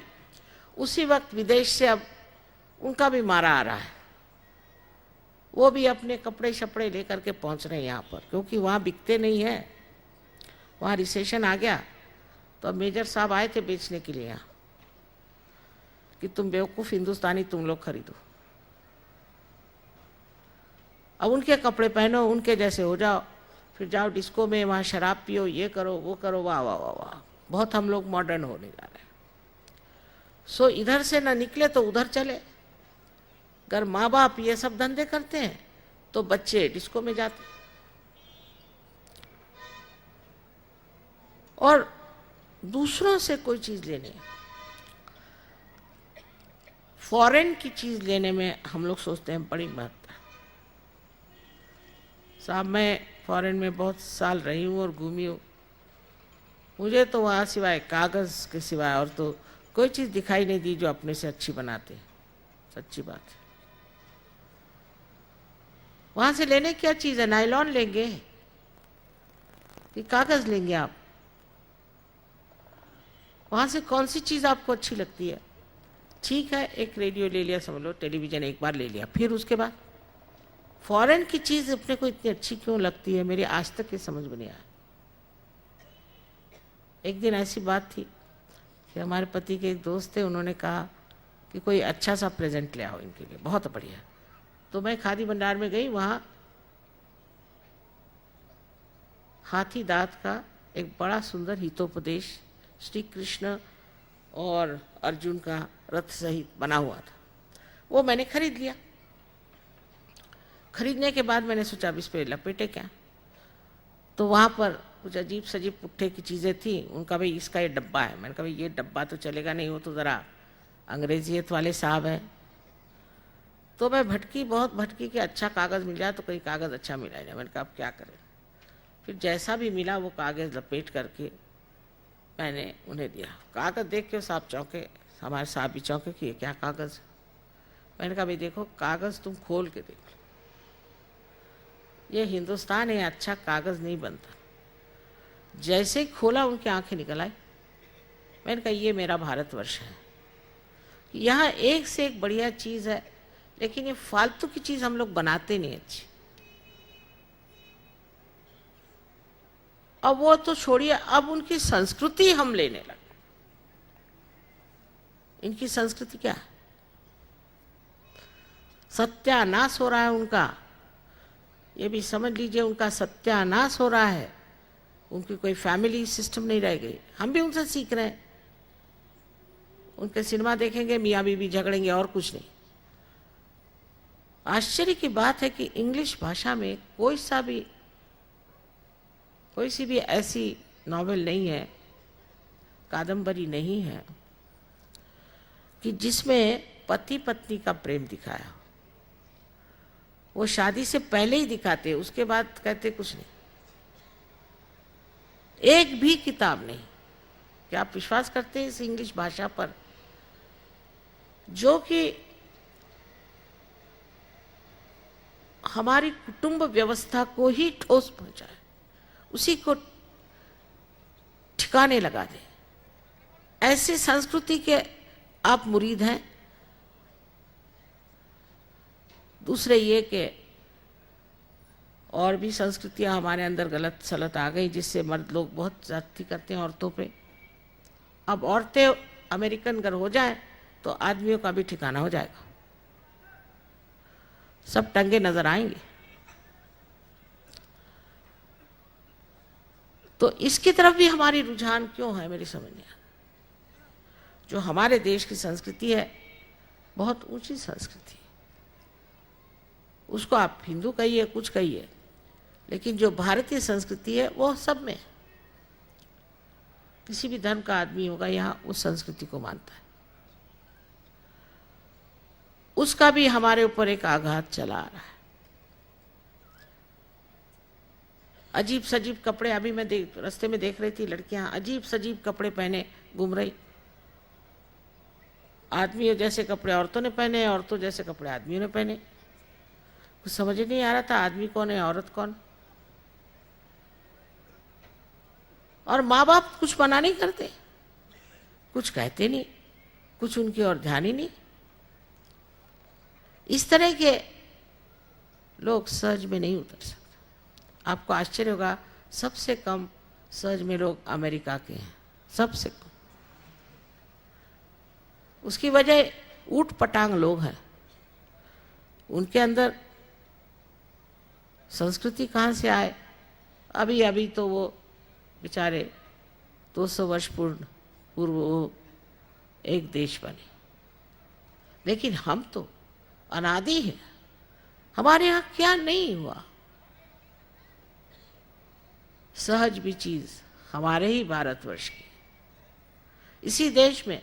उसी वक्त विदेश से अब उनका भी मारा आ रहा है। वो भी अपने कपड़े शपड़े लेकर के पहुंच रहे हैं यहाँ पर, क्योंकि वहाँ बिकते नहीं हैं। वहाँ रिसेशन आ गया तो अब मेजर साहब आए थे बेचने के लिए यहाँ कि तुम बेवकूफ़ हिंदुस्तानी तुम लोग खरीदो, अब उनके कपड़े पहनो, उनके जैसे हो जाओ, फिर जाओ डिस्को में, वहाँ शराब पियो, ये करो वो करो। वाह वाह वाह वाह, बहुत हम लोग मॉडर्न होने जा रहे हैं। सो इधर से ना निकले तो उधर चले। अगर माँ बाप ये सब धंधे करते हैं तो बच्चे डिस्को में जाते हैं। और दूसरों से कोई चीज लेने, फॉरेन की चीज लेने में हम लोग सोचते हैं बड़ी महत्ता है। साहब मैं फॉरेन में बहुत साल रही हूँ और घूमी हूँ, मुझे तो वहाँ सिवाय कागज़ के सिवाय और तो कोई चीज़ दिखाई नहीं दी जो अपने से अच्छी बनाते हैं। सच्ची बात है। वहाँ से लेने क्या चीज़ है? नायलॉन लेंगे कि कागज़ लेंगे आप? वहाँ से कौन सी चीज़ आपको अच्छी लगती है? ठीक है, एक रेडियो ले लिया, समझ लो टेलीविज़न एक बार ले लिया, फिर उसके बाद फॉरेन की चीज़ अपने को इतनी अच्छी क्यों लगती है? मेरी आज तक ये समझ में नहीं आया। एक दिन ऐसी बात थी कि हमारे पति के एक दोस्त थे, उन्होंने कहा कि कोई अच्छा सा प्रेजेंट ले आओ इनके लिए, बहुत बढ़िया। तो मैं खादी भंडार में गई, वहाँ हाथी दांत का एक बड़ा सुंदर हितोपदेश श्री कृष्ण और अर्जुन का रथ सहित बना हुआ था, वो मैंने खरीद लिया। खरीदने के बाद मैंने सोचा अब इस पे लपेटे क्या, तो वहाँ पर कुछ अजीब सजीब पुट्ठे की चीज़ें थी। उनका भाई इसका ये डब्बा है। मैंने कहा भाई ये डब्बा तो चलेगा नहीं, वो तो ज़रा अंग्रेजियत वाले साहब हैं। तो मैं भटकी, बहुत भटकी कि अच्छा कागज़ मिल जाए, तो कोई कागज़ अच्छा मिला नहीं। मैंने कहा अब क्या करें। फिर जैसा भी मिला वो कागज़ लपेट करके मैंने उन्हें दिया। कागज़ देख के साहब चौंके, हमारे साहब भी चौंके कि ये क्या कागज़ है। मैंने कहा भाई देखो, कागज़ तुम खोल के देख लो, ये हिंदुस्तान है, अच्छा कागज़ नहीं बनता। जैसे ही खोला उनकी आंखें निकल आई। मैंने कहा ये मेरा भारतवर्ष है, यहाँ एक से एक बढ़िया चीज़ है, लेकिन ये फालतू की चीज़ हम लोग बनाते नहीं अच्छी। अब वो तो छोड़िए, अब उनकी संस्कृति हम लेने लगे। इनकी संस्कृति क्या है? सत्यानाश हो रहा है उनका, ये भी समझ लीजिए, उनका सत्यानाश हो रहा है। उनकी कोई फैमिली सिस्टम नहीं रह गई। हम भी उनसे सीख रहे हैं। उनके सिनेमा देखेंगे, मियाँ बीवी झगड़ेंगे और कुछ नहीं। आश्चर्य की बात है कि इंग्लिश भाषा में कोई सी भी ऐसी नॉवेल नहीं है, कादंबरी नहीं है कि जिसमें पति पत्नी का प्रेम दिखाया। वो शादी से पहले ही दिखाते, उसके बाद कहते कुछ नहीं। एक भी किताब नहीं। क्या आप विश्वास करते हैं इस इंग्लिश भाषा पर, जो कि हमारी कुटुंब व्यवस्था को ही ठोस पहुंचाए, उसी को ठिकाने लगा दे? ऐसी संस्कृति के आप मुरीद हैं। दूसरे ये कि और भी संस्कृतियां हमारे अंदर गलत सलत आ गई, जिससे मर्द लोग बहुत ज्यादती करते हैं औरतों पे। अब औरतें अमेरिकन अगर हो जाए तो आदमियों का भी ठिकाना हो जाएगा, सब टंगे नजर आएंगे। तो इसकी तरफ भी हमारी रुझान क्यों है, मेरी समझ नहीं आता। जो हमारे देश की संस्कृति है, बहुत ऊंची संस्कृति है, उसको आप हिंदू कहिए, कुछ कहिए, लेकिन जो भारतीय संस्कृति है वो सब में। किसी भी धर्म का आदमी होगा यहाँ उस संस्कृति को मानता है। उसका भी हमारे ऊपर एक आघात चला आ रहा है। अजीब सजीब कपड़े, अभी मैं रास्ते में देख रही थी, लड़कियां अजीब सजीब कपड़े पहने घूम रही। आदमियों जैसे कपड़े औरतों ने पहने, औरतों जैसे कपड़े आदमियों ने पहने। कुछ समझ ही नहीं आ रहा था आदमी कौन है, औरत कौन। और माँ बाप कुछ मना नहीं करते, कुछ कहते नहीं, कुछ उनकी ओर ध्यान ही नहीं। इस तरह के लोग सहज में नहीं उतर सकते। आपको आश्चर्य होगा, सबसे कम सहज में लोग अमेरिका के हैं, सबसे कम। उसकी वजह ऊट पटांग लोग हैं। उनके अंदर संस्कृति कहाँ से आए? अभी अभी तो वो बेचारे 200 वर्ष पूर्व वो एक देश बने, लेकिन हम तो अनादि हैं। हमारे यहाँ क्या नहीं हुआ? सहज भी चीज हमारे ही भारतवर्ष की, इसी देश में,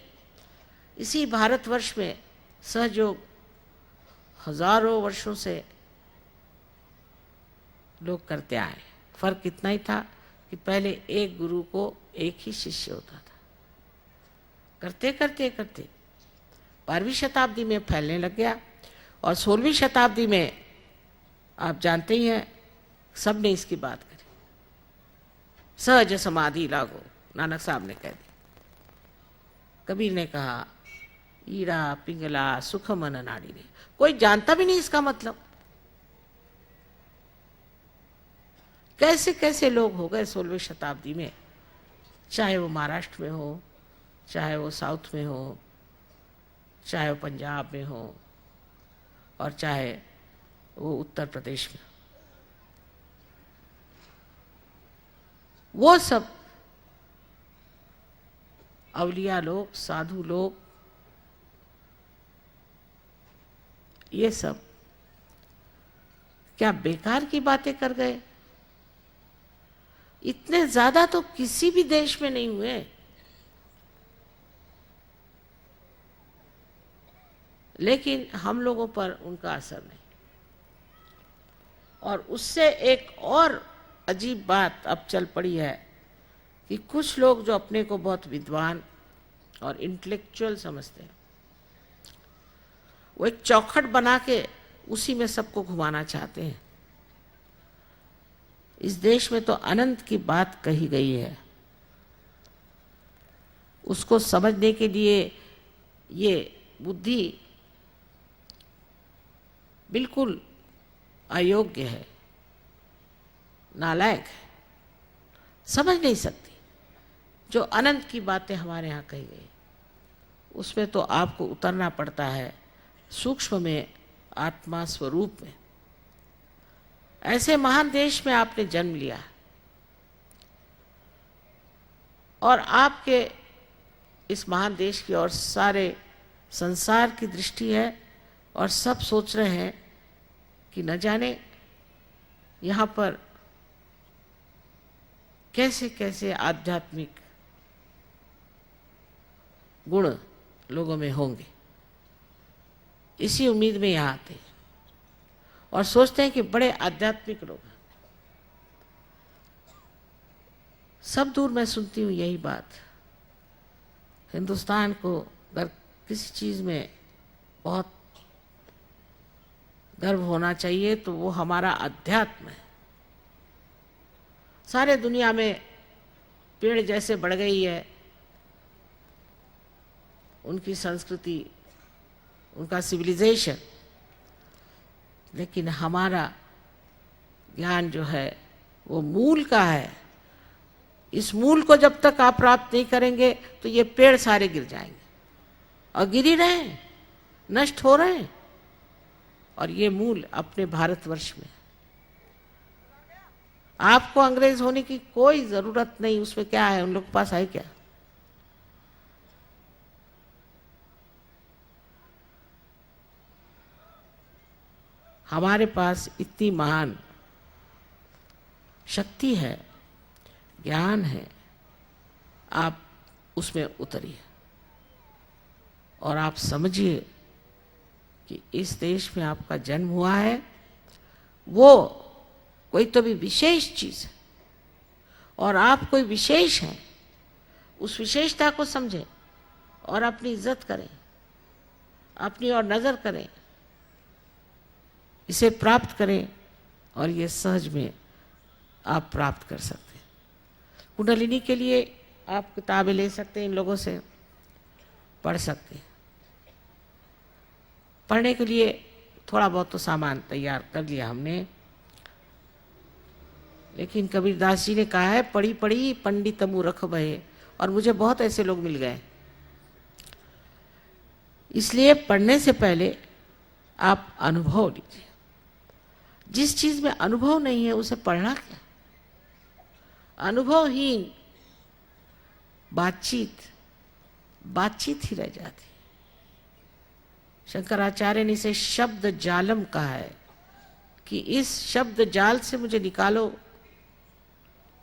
इसी भारतवर्ष में सहयोग हजारों वर्षों से लोग करते आए। फर्क इतना ही था कि पहले एक गुरु को एक ही शिष्य होता था। करते करते करते 12वीं शताब्दी में फैलने लग गया, और 16वीं शताब्दी में आप जानते ही हैं, सबने इसकी बात करी। सहज समाधि लागो, नानक साहब ने कह दी। कबीर ने कहा ईड़ा पिंगला सुख मन नाड़ी ने। कोई जानता भी नहीं इसका मतलब। कैसे कैसे लोग हो गए 16वीं शताब्दी में, चाहे वो महाराष्ट्र में हो, चाहे वो साउथ में हो, चाहे वो पंजाब में हो, और चाहे वो उत्तर प्रदेश में। वो सब अवलिया लोग, साधु लोग, ये सब क्या बेकार की बातें कर गए? इतने ज्यादा तो किसी भी देश में नहीं हुए। लेकिन हम लोगों पर उनका असर नहीं। और उससे एक और अजीब बात अब चल पड़ी है कि कुछ लोग जो अपने को बहुत विद्वान और इंटेलेक्चुअल समझते हैं, वो एक चौखट बना के उसी में सबको घुमाना चाहते हैं। इस देश में तो अनंत की बात कही गई है, उसको समझने के लिए ये बुद्धि बिल्कुल अयोग्य है, नालायक है, समझ नहीं सकती। जो अनंत की बातें हमारे यहाँ कही गई, उसमें तो आपको उतरना पड़ता है सूक्ष्म में, आत्मा स्वरूप में। ऐसे महान देश में आपने जन्म लिया और आपके इस महान देश की और सारे संसार की दृष्टि है और सब सोच रहे हैं कि न जाने यहाँ पर कैसे कैसे आध्यात्मिक गुण लोगों में होंगे। इसी उम्मीद में यहाँ आते हैं और सोचते हैं कि बड़े आध्यात्मिक लोग हैं। सब दूर मैं सुनती हूँ यही बात, हिंदुस्तान को अगर किसी चीज़ में बहुत गर्व होना चाहिए तो वो हमारा अध्यात्म है। सारे दुनिया में पेड़ जैसे बढ़ गई है, उनकी संस्कृति, उनका सिविलाइजेशन, लेकिन हमारा ज्ञान जो है वो मूल का है। इस मूल को जब तक आप प्राप्त नहीं करेंगे तो ये पेड़ सारे गिर जाएंगे और गिर ही रहे हैं, नष्ट हो रहे हैं। और ये मूल अपने भारतवर्ष में। आपको अंग्रेज होने की कोई जरूरत नहीं। उसमें क्या है, उन लोग के पास है क्या? हमारे पास इतनी महान शक्ति है, ज्ञान है, आप उसमें उतरिए और आप समझिए कि इस देश में आपका जन्म हुआ है, वो कोई तो भी विशेष चीज़ है और आप कोई विशेष हैं। उस विशेषता को समझें और अपनी इज्जत करें, अपनी ओर नज़र करें, इसे प्राप्त करें और ये सहज में आप प्राप्त कर सकते हैं। कुंडलिनी के लिए आप किताबें ले सकते हैं, इन लोगों से पढ़ सकते हैं। पढ़ने के लिए थोड़ा बहुत तो सामान तैयार कर लिया हमने, लेकिन कबीरदास जी ने कहा है पढ़ी पढ़ी पंडित मूर्ख भये, और मुझे बहुत ऐसे लोग मिल गए। इसलिए पढ़ने से पहले आप अनुभव लीजिए। जिस चीज में अनुभव नहीं है उसे पढ़ना क्या? अनुभवहीन बातचीत ही रह जाती। शंकराचार्य ने इसे शब्द जालम कहा है कि इस शब्द जाल से मुझे निकालो,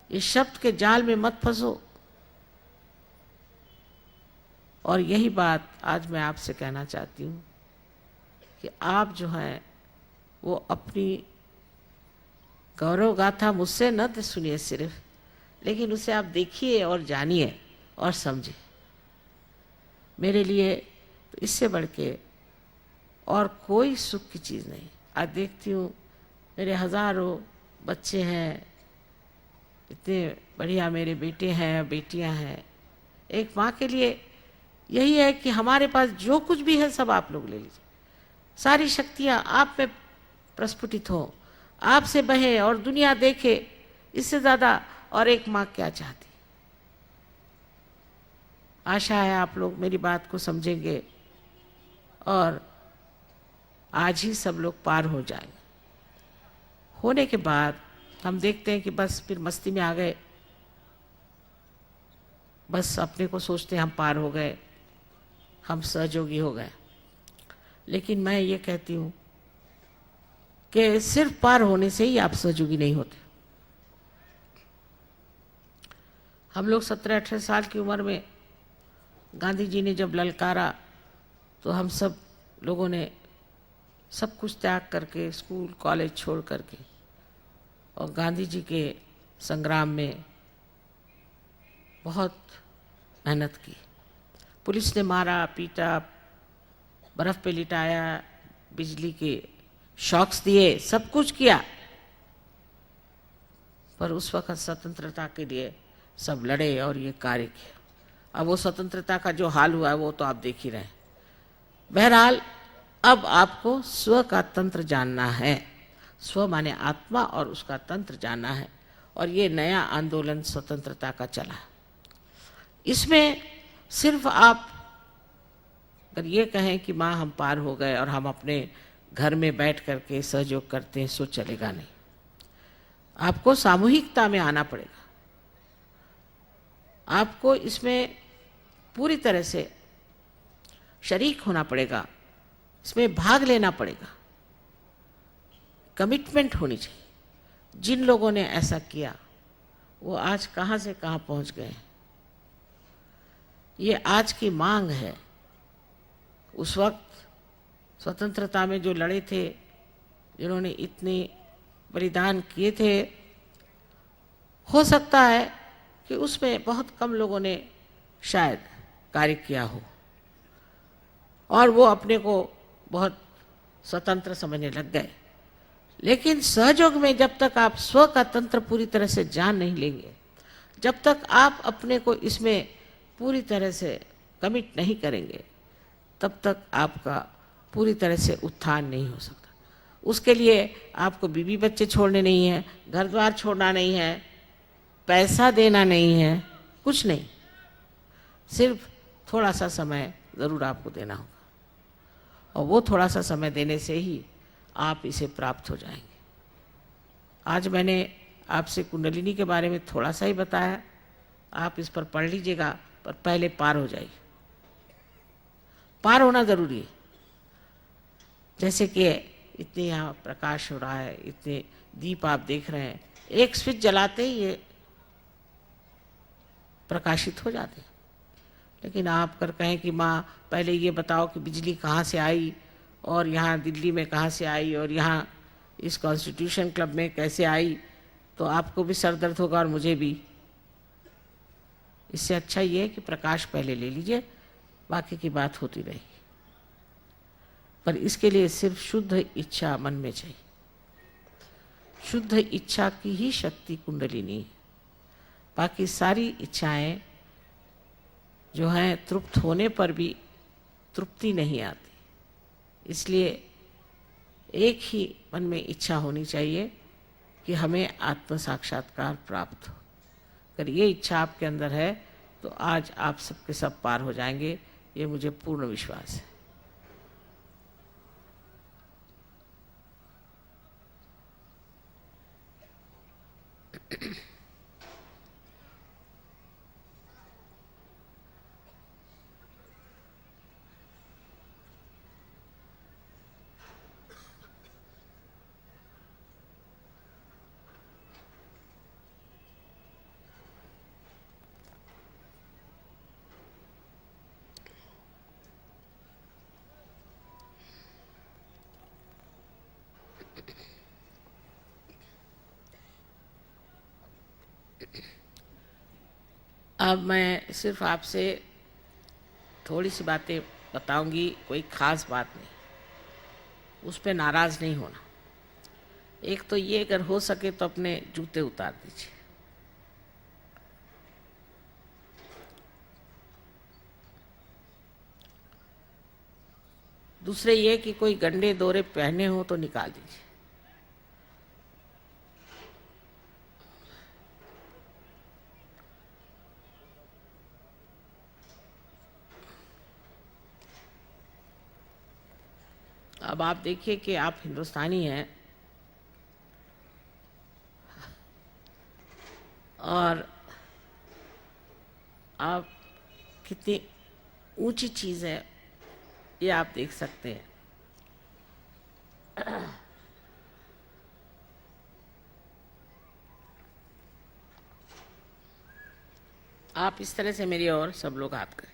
इस शब्द के जाल में मत फंसो। और यही बात आज मैं आपसे कहना चाहती हूँ कि आप जो हैं वो अपनी गौरव गाथा मुझसे न सुनिए सिर्फ, लेकिन उसे आप देखिए और जानिए और समझिए। मेरे लिए तो इससे बढ़ के और कोई सुख की चीज़ नहीं। आज देखती हूँ मेरे हज़ारों बच्चे हैं, इतने बढ़िया मेरे बेटे हैं, बेटियां हैं। एक माँ के लिए यही है कि हमारे पास जो कुछ भी है सब आप लोग ले लीजिए, सारी शक्तियाँ आप में प्रस्फुटित हो, आपसे बहे और दुनिया देखे। इससे ज़्यादा और एक माँ क्या चाहती? आशा है आप लोग मेरी बात को समझेंगे और आज ही सब लोग पार हो जाएंगे। होने के बाद हम देखते हैं कि बस फिर मस्ती में आ गए, बस अपने को सोचते हैं हम पार हो गए, हम सहयोगी हो गए। लेकिन मैं ये कहती हूँ कि सिर्फ पार होने से ही आप सहयोगी नहीं होते। हम लोग 17-18 साल की उम्र में गांधी जी ने जब ललकारा तो हम सब लोगों ने सब कुछ त्याग करके, स्कूल कॉलेज छोड़ करके और गांधी जी के संग्राम में बहुत मेहनत की। पुलिस ने मारा पीटा, बर्फ पे लिटाया, बिजली के शॉक्स दिए, सब कुछ किया, पर उस वक्त स्वतंत्रता के लिए सब लड़े और ये कार्य किया। अब वो स्वतंत्रता का जो हाल हुआ है वो तो आप देख ही रहे हैं। बहरहाल अब आपको स्व का तंत्र जानना है। स्व माने आत्मा और उसका तंत्र जानना है। और ये नया आंदोलन स्वतंत्रता का चला। इसमें सिर्फ आप अगर ये कहें कि माँ हम पार हो गए और हम अपने घर में बैठ करके सहयोग करते हैं, सो चलेगा नहीं। आपको सामूहिकता में आना पड़ेगा। आपको इसमें पूरी तरह से शरीक होना पड़ेगा, इसमें भाग लेना पड़ेगा, कमिटमेंट होनी चाहिए। जिन लोगों ने ऐसा किया वो आज कहाँ से कहाँ पहुँच गए हैं। ये आज की मांग है। उस वक्त स्वतंत्रता में जो लड़े थे, जिन्होंने इतने बलिदान किए थे, हो सकता है कि उसमें बहुत कम लोगों ने शायद कार्य किया हो और वो अपने को बहुत स्वतंत्र समझने लग गए। लेकिन सहयोग में जब तक आप स्व का तंत्र पूरी तरह से जान नहीं लेंगे, जब तक आप अपने को इसमें पूरी तरह से कमिट नहीं करेंगे, तब तक आपका पूरी तरह से उत्थान नहीं हो सकता। उसके लिए आपको बीवी बच्चे छोड़ने नहीं है, घर द्वार छोड़ना नहीं है, पैसा देना नहीं है, कुछ नहीं। सिर्फ थोड़ा सा समय ज़रूर आपको देना होगा और वो थोड़ा सा समय देने से ही आप इसे प्राप्त हो जाएंगे। आज मैंने आपसे कुंडलिनी के बारे में थोड़ा सा ही बताया, आप इस पर पढ़ लीजिएगा, पर पहले पार हो जाइए। पार होना ज़रूरी है। जैसे कि इतने यहाँ प्रकाश हो रहा है, इतने दीप आप देख रहे हैं, एक स्विच जलाते ही ये प्रकाशित हो जाते हैं। लेकिन आप कर कहें कि माँ पहले ये बताओ कि बिजली कहाँ से आई और यहाँ दिल्ली में कहाँ से आई और यहाँ इस कॉन्स्टिट्यूशन क्लब में कैसे आई, तो आपको भी सर दर्द होगा और मुझे भी। इससे अच्छा ये है कि प्रकाश पहले ले लीजिए, बाकी की बात होती रहेगी। पर इसके लिए सिर्फ शुद्ध इच्छा मन में चाहिए। शुद्ध इच्छा की ही शक्ति कुंडलिनी है। बाकी सारी इच्छाएं जो हैं तृप्त होने पर भी तृप्ति नहीं आती। इसलिए एक ही मन में इच्छा होनी चाहिए कि हमें आत्म साक्षात्कार प्राप्त हो। अगर ये इच्छा आपके अंदर है तो आज आप सबके सब पार हो जाएंगे, ये मुझे पूर्ण विश्वास है। अब मैं सिर्फ आपसे थोड़ी सी बातें बताऊंगी, कोई ख़ास बात नहीं, उस पर नाराज़ नहीं होना। एक तो ये, अगर हो सके तो अपने जूते उतार दीजिए। दूसरे ये कि कोई गंदे दोरे पहने हो तो निकाल दीजिए। अब आप देखिए कि आप हिंदुस्तानी हैं और आप कितनी ऊंची चीज़ है ये आप देख सकते हैं। आप इस तरह से मेरी ओर सब लोग हाथ करें।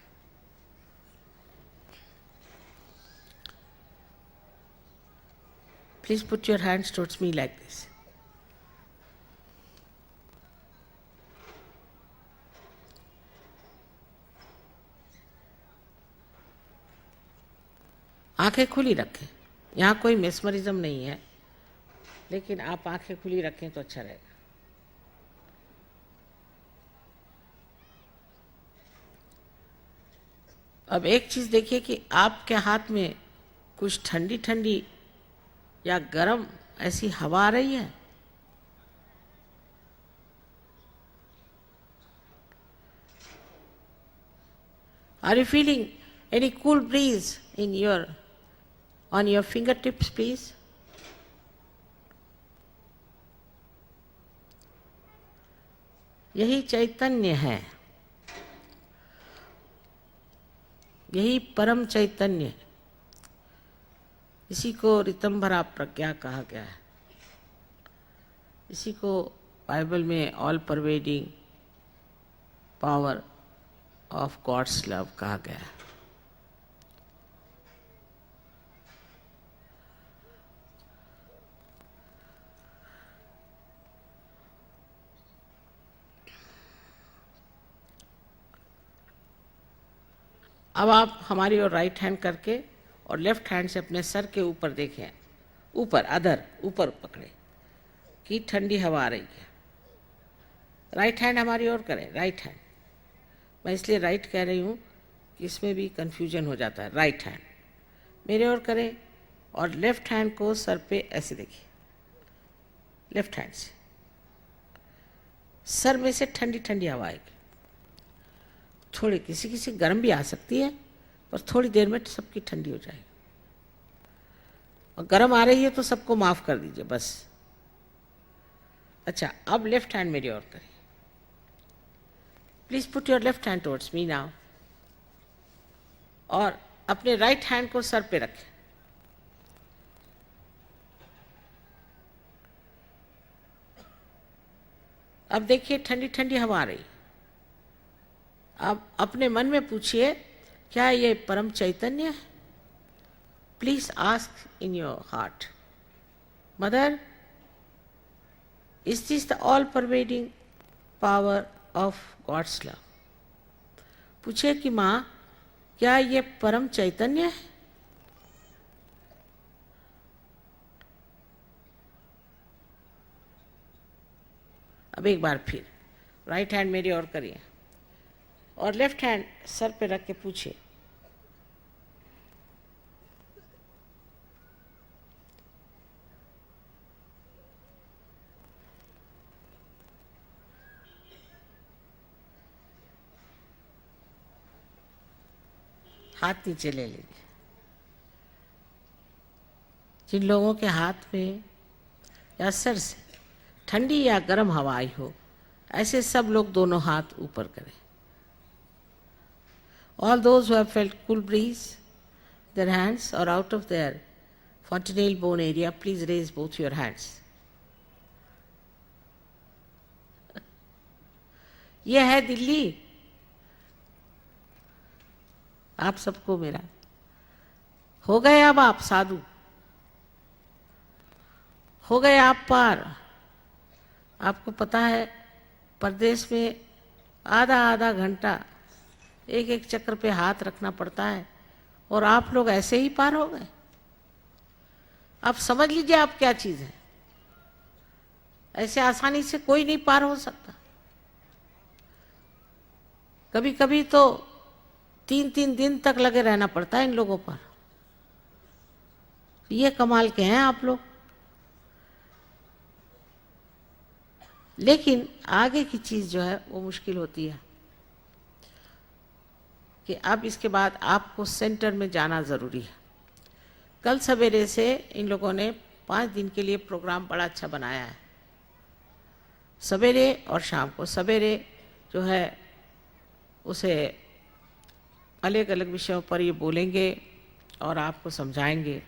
Please put your hands towards me like this. आंखें खुली रखें, यहाँ कोई मेस्मरिज्म नहीं है, लेकिन आप आंखें खुली रखें तो अच्छा रहेगा। अब एक चीज़ देखिए कि आपके हाथ में कुछ ठंडी ठंडी या गर्म ऐसी हवा आ रही है। Are you feeling any cool breeze on your fingertips, please? यही चैतन्य है, यही परम चैतन्य है। इसी को ऋतंभरा प्रज्ञा कहा गया है। इसी को बाइबल में all pervading power of God's love कहा गया है। अब आप हमारी ओर राइट हैंड करके और लेफ्ट हैंड से अपने सर के ऊपर देखें, ऊपर अधर ऊपर पकड़े कि ठंडी हवा आ रही है। राइट हैंड हमारी ओर करें, राइट हैंड। मैं इसलिए राइट कह रही हूँ कि इसमें भी कंफ्यूजन हो जाता है। राइट हैंड मेरे ओर करें और लेफ्ट हैंड को सर पे ऐसे देखिए, लेफ्ट हैंड से सर में से ठंडी ठंडी हवा आएगी। थोड़ी किसी किसी गर्म भी आ सकती है, पर थोड़ी देर में सबकी ठंडी हो जाएगी। और गर्म आ रही है तो सबको माफ़ कर दीजिए बस। अच्छा, अब लेफ्ट हैंड मेरी ओर करें। Please put your left hand towards me now. और अपने राइट हैंड को सर पे रखें। अब देखिए ठंडी ठंडी हवा आ रही। अब अपने मन में पूछिए, क्या ये परम चैतन्य है? Please ask in your heart, mother, is this the all pervading power of God's love? पूछे कि माँ, क्या ये परम चैतन्य है? अब एक बार फिर राइट हैंड मेरी ओर करिए और लेफ्ट हैंड सर पे रख के पूछिए, हाथ नीचे ले लीजिए। जिन लोगों के हाथ में या सर से ठंडी या गर्म हवा आई हो, ऐसे सब लोग दोनों हाथ ऊपर करें। All those who have felt cool breeze, their hands or out of their fontanelle bone area, please raise both your hands. यह है दिल्ली, आप सबको मेरा। हो गए अब आप साधु, हो गए आप पार। आपको पता है परदेश में आधा आधा घंटा एक एक चक्र पे हाथ रखना पड़ता है, और आप लोग ऐसे ही पार हो गए। आप समझ लीजिए आप क्या चीज़ है। ऐसे आसानी से कोई नहीं पार हो सकता। कभी कभी तो 3-3 दिन तक लगे रहना पड़ता है इन लोगों पर। ये कमाल के हैं आप लोग। लेकिन आगे की चीज़ जो है वो मुश्किल होती है कि अब इसके बाद आपको सेंटर में जाना ज़रूरी है। कल सवेरे से इन लोगों ने 5 दिन के लिए प्रोग्राम बड़ा अच्छा बनाया है। सवेरे और शाम को, सवेरे जो है उसे अलग अलग विषयों पर ये बोलेंगे और आपको समझाएंगे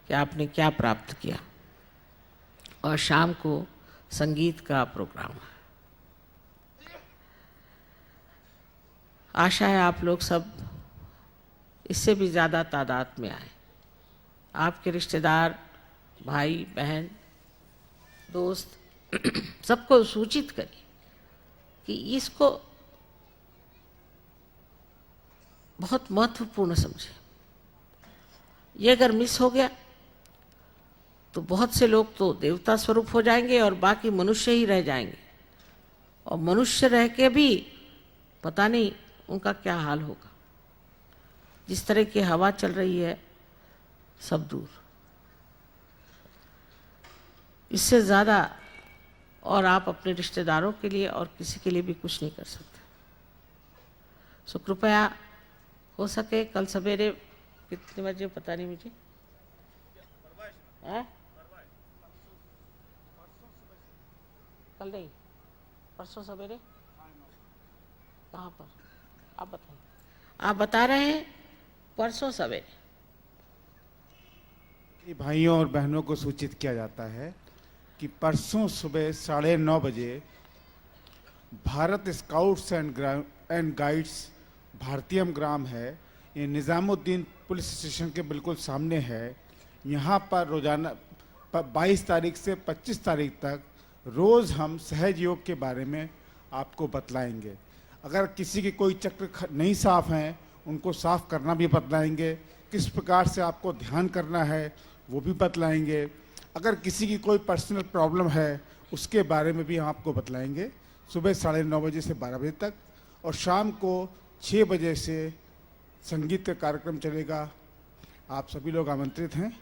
कि आपने क्या प्राप्त किया, और शाम को संगीत का प्रोग्राम है। आशा है आप लोग सब इससे भी ज़्यादा तादाद में आए। आपके रिश्तेदार, भाई बहन, दोस्त सबको सूचित करिए कि इसको बहुत महत्वपूर्ण समझे। ये अगर मिस हो गया तो बहुत से लोग तो देवता स्वरूप हो जाएंगे और बाकी मनुष्य ही रह जाएंगे, और मनुष्य रह के भी पता नहीं उनका क्या हाल होगा। जिस तरह की हवा चल रही है सब दूर, इससे ज़्यादा और आप अपने रिश्तेदारों के लिए और किसी के लिए भी कुछ नहीं कर सकते। सो कृपया हो सके कल सवेरे कितने बजे पता नहीं मुझे, कल नहीं परसों सवेरे कहाँ पर आप बताइए। आप बता रहे हैं परसों सवेरे। भाइयों और बहनों को सूचित किया जाता है कि परसों सुबह 9:30 बजे भारत स्काउट्स एंड गाइड्स भारतीयम ग्राम है, ये निज़ामुद्दीन पुलिस स्टेशन के बिल्कुल सामने है। यहाँ पर रोजाना 22 तारीख से 25 तारीख तक रोज़ हम सहज योग के बारे में आपको बतलाएंगे। अगर किसी के कोई चक्र नहीं साफ हैं उनको साफ करना भी बतलाएंगे, किस प्रकार से आपको ध्यान करना है वो भी बतलाएंगे। अगर किसी की कोई पर्सनल प्रॉब्लम है उसके बारे में भी हम आपको बतलाएंगे। सुबह 9:30 बजे से 12 बजे तक और शाम को 6 बजे से संगीत का कार्यक्रम चलेगा। आप सभी लोग आमंत्रित हैं।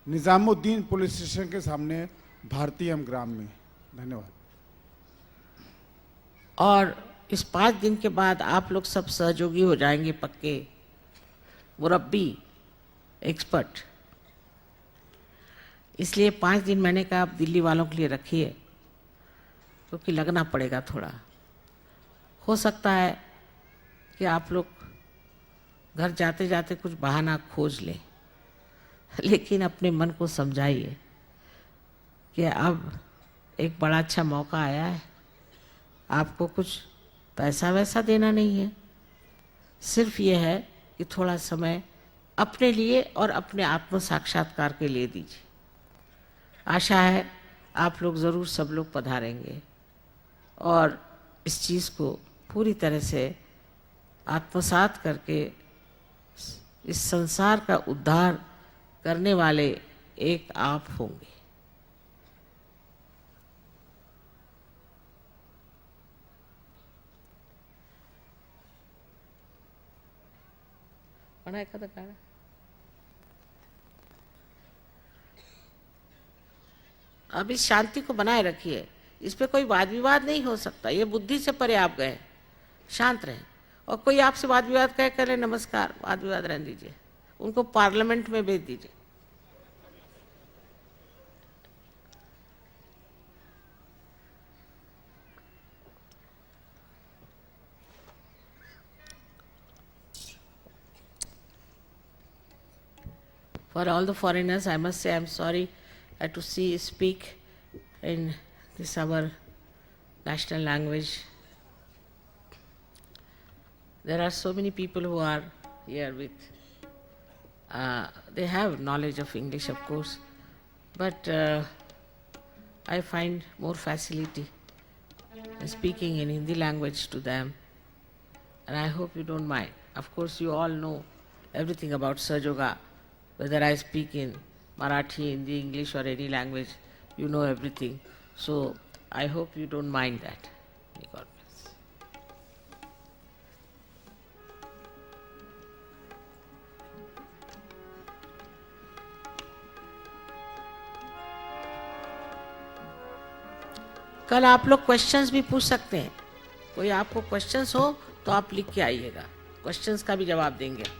निज़ामुद्दीन पुलिस स्टेशन के सामने भारतीयम ग्राम में। धन्यवाद। और इस 5 दिन के बाद आप लोग सब सहयोगी हो जाएंगे, पक्के मुरब्बी, एक्सपर्ट। इसलिए 5 दिन मैंने कहा आप दिल्ली वालों के लिए रखिए, क्योंकि लगना पड़ेगा थोड़ा। हो सकता है कि आप लोग घर जाते जाते कुछ बहाना खोज लें, लेकिन अपने मन को समझाइए कि अब एक बड़ा अच्छा मौका आया है। आपको कुछ पैसा वैसा देना नहीं है, सिर्फ ये है कि थोड़ा समय अपने लिए और अपने आत्म साक्षात्कार के लिए दीजिए। आशा है आप लोग ज़रूर सब लोग पधारेंगे और इस चीज़ को पूरी तरह से आत्मसात करके इस संसार का उद्धार करने वाले एक आप होंगे। अब इस शांति को बनाए रखिए, इस पे कोई वाद विवाद नहीं हो सकता। ये बुद्धि से परे आप गए, शांत रहें। और कोई आपसे वाद विवाद कह करे नमस्कार, वाद विवाद रहने दीजिए, उनको पार्लियामेंट में भेज दीजिए। For all the foreigners, I must say I'm sorry to speak in this our national language. There are so many people who are here with, they have knowledge of English, of course, but I find more facility in speaking in Hindi language to them, and I hope you don't mind. Of course, you all know everything about Sahaja, whether I speak in Marathi, Hindi, English or any language, you know everything. So I hope you don't mind that. May God bless. कल आप लोग questions भी पूछ सकते हैं। कोई आपको questions हो तो आप लिख के आइएगा, क्वेश्चंस का भी जवाब देंगे।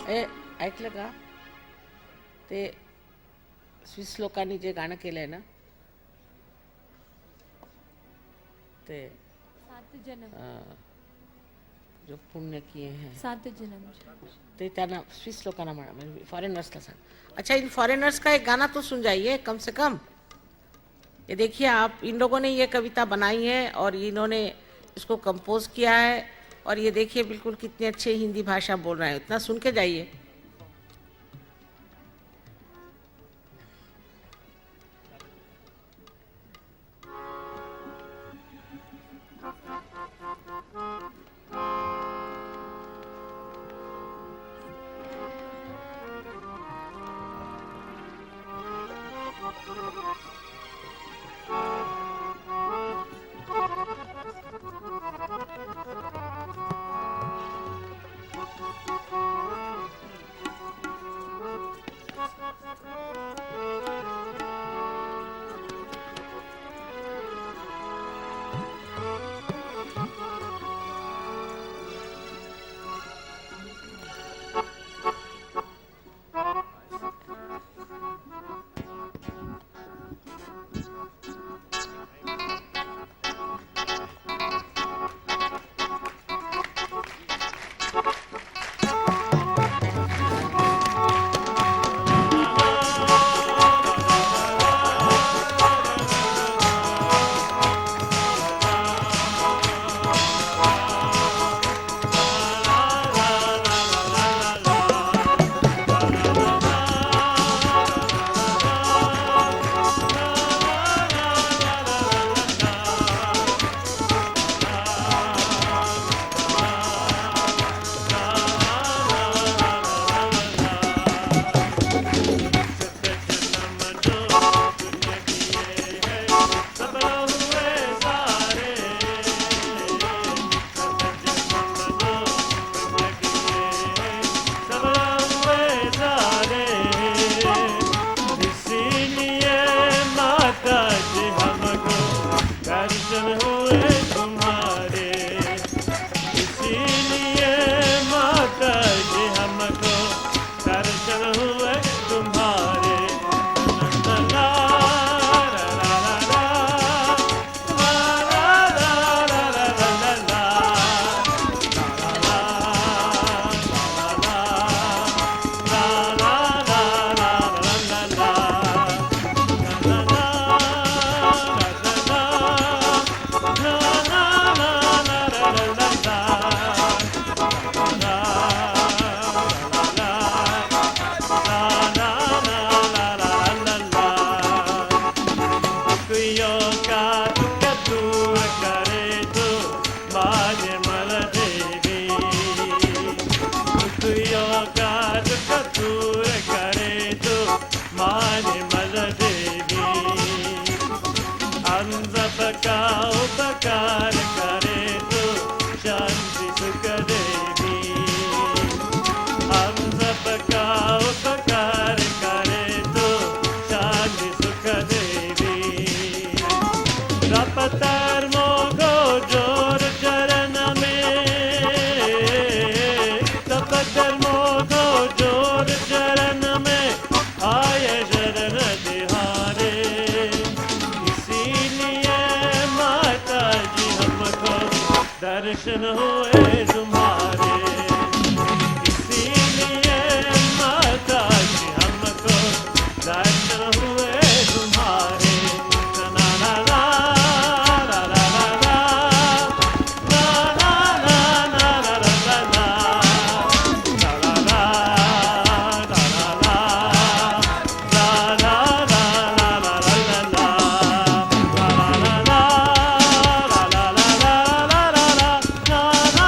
ऐकलं का ते स्विस लोकांनी जे गाणं केलंय ना ते 7 जन्म जो पुण्य किए हैं 7 जन्म ते त्यांना स्विस लोकांना म्हणा म्हणजे फॉरेनर्सला सांग. अच्छा इन फॉरेनर्स का एक गाना तो सुन जाइए कम से कम. ये देखिए आप इन लोगों ने ये कविता बनाई है और इन्होंने इसको कंपोज किया है और ये देखिए बिल्कुल कितने अच्छे हिंदी भाषा बोल रहे हैं. इतना सुन के जाइए. दर्शन हुए तुम्हारे, इसीलिए माता जी हमको दर्शन हुए तुम्हारे. ला ला ला ला ला ला ला ला ला ला ला ला ला ला ला ला ला ला ला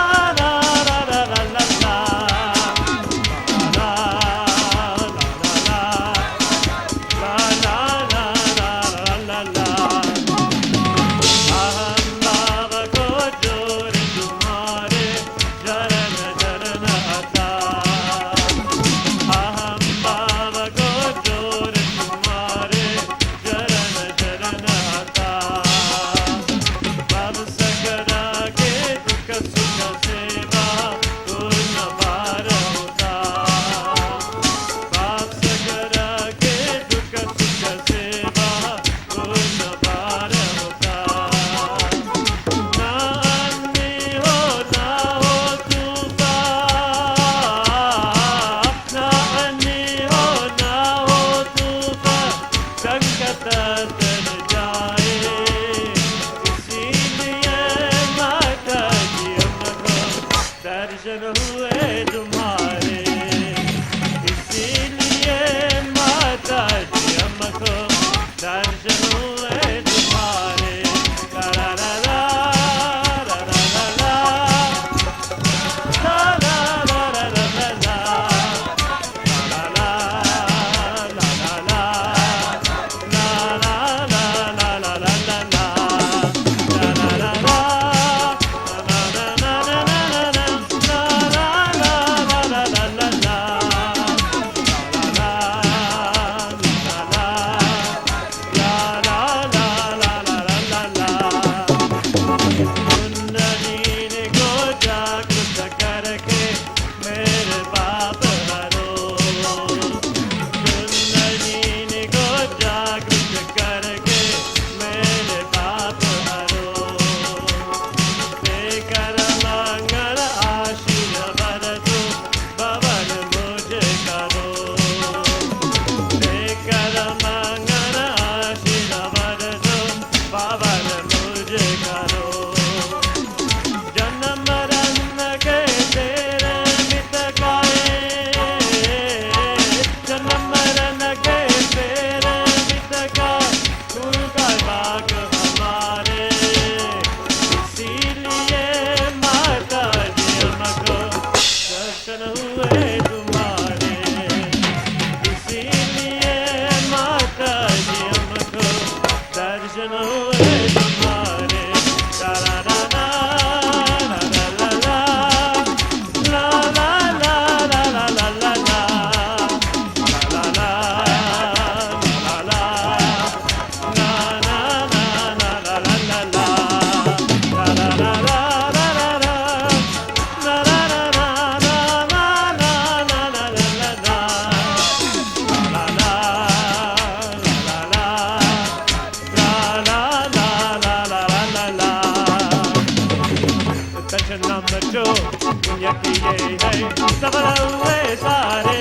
किए है सफल हुए सारे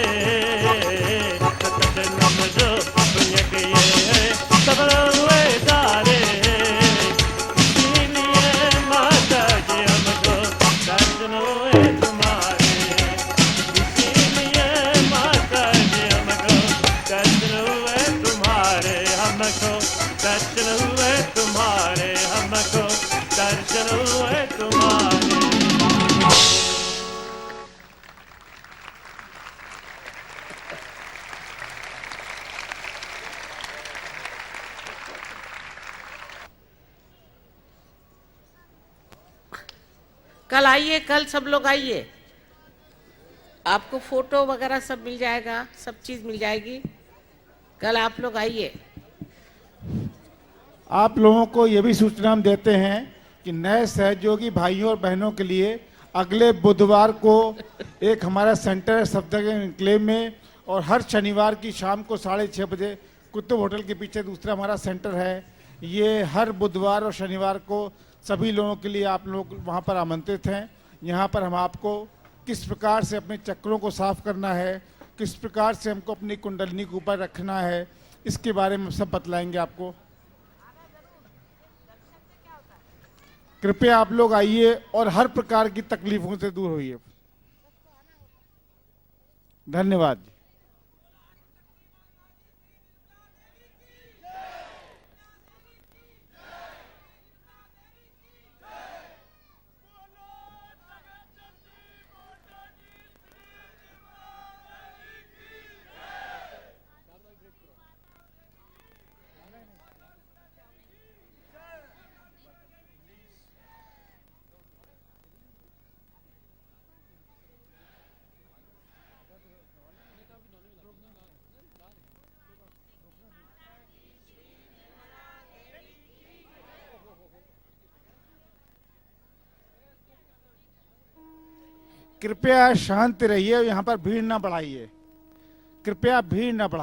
सतत नम जो पुण्य किए है सफल हुए सारे इसीलिए माता जी हमको दर्शन हुए तुम्हारे इसीलिए माता जी हमको दर्शन हुए तुम्हारे हमको दर्शन हुए तुम्हारे हमको दर्शन हुए तुम्हारे कल आइए, कल सब लोग आइए, आपको फोटो वगैरह सब मिल जाएगा, सब चीज मिल जाएगी। कल आप लोग आइए। आप लोगों को ये भी सूचना हम देते हैं कि नए सहयोगी भाइयों और बहनों के लिए अगले बुधवार को एक हमारा सेंटर है सफदरजंग एन्क्लेव में, और हर शनिवार की शाम को 6:30 बजे कुतुब होटल के पीछे दूसरा हमारा सेंटर है। ये हर बुधवार और शनिवार को सभी लोगों के लिए आप लोग वहाँ पर आमंत्रित हैं। यहाँ पर हम आपको किस प्रकार से अपने चक्रों को साफ करना है, किस प्रकार से हमको अपनी कुंडलिनी के ऊपर रखना है, इसके बारे में सब बतलाएंगे आपको। कृपया आप लोग आइए और हर प्रकार की तकलीफों से दूर होइए। धन्यवाद। कृपया शांत रहिए, यहाँ पर भीड़ ना बढ़ाइए, कृपया भीड़ ना बढ़ाइए।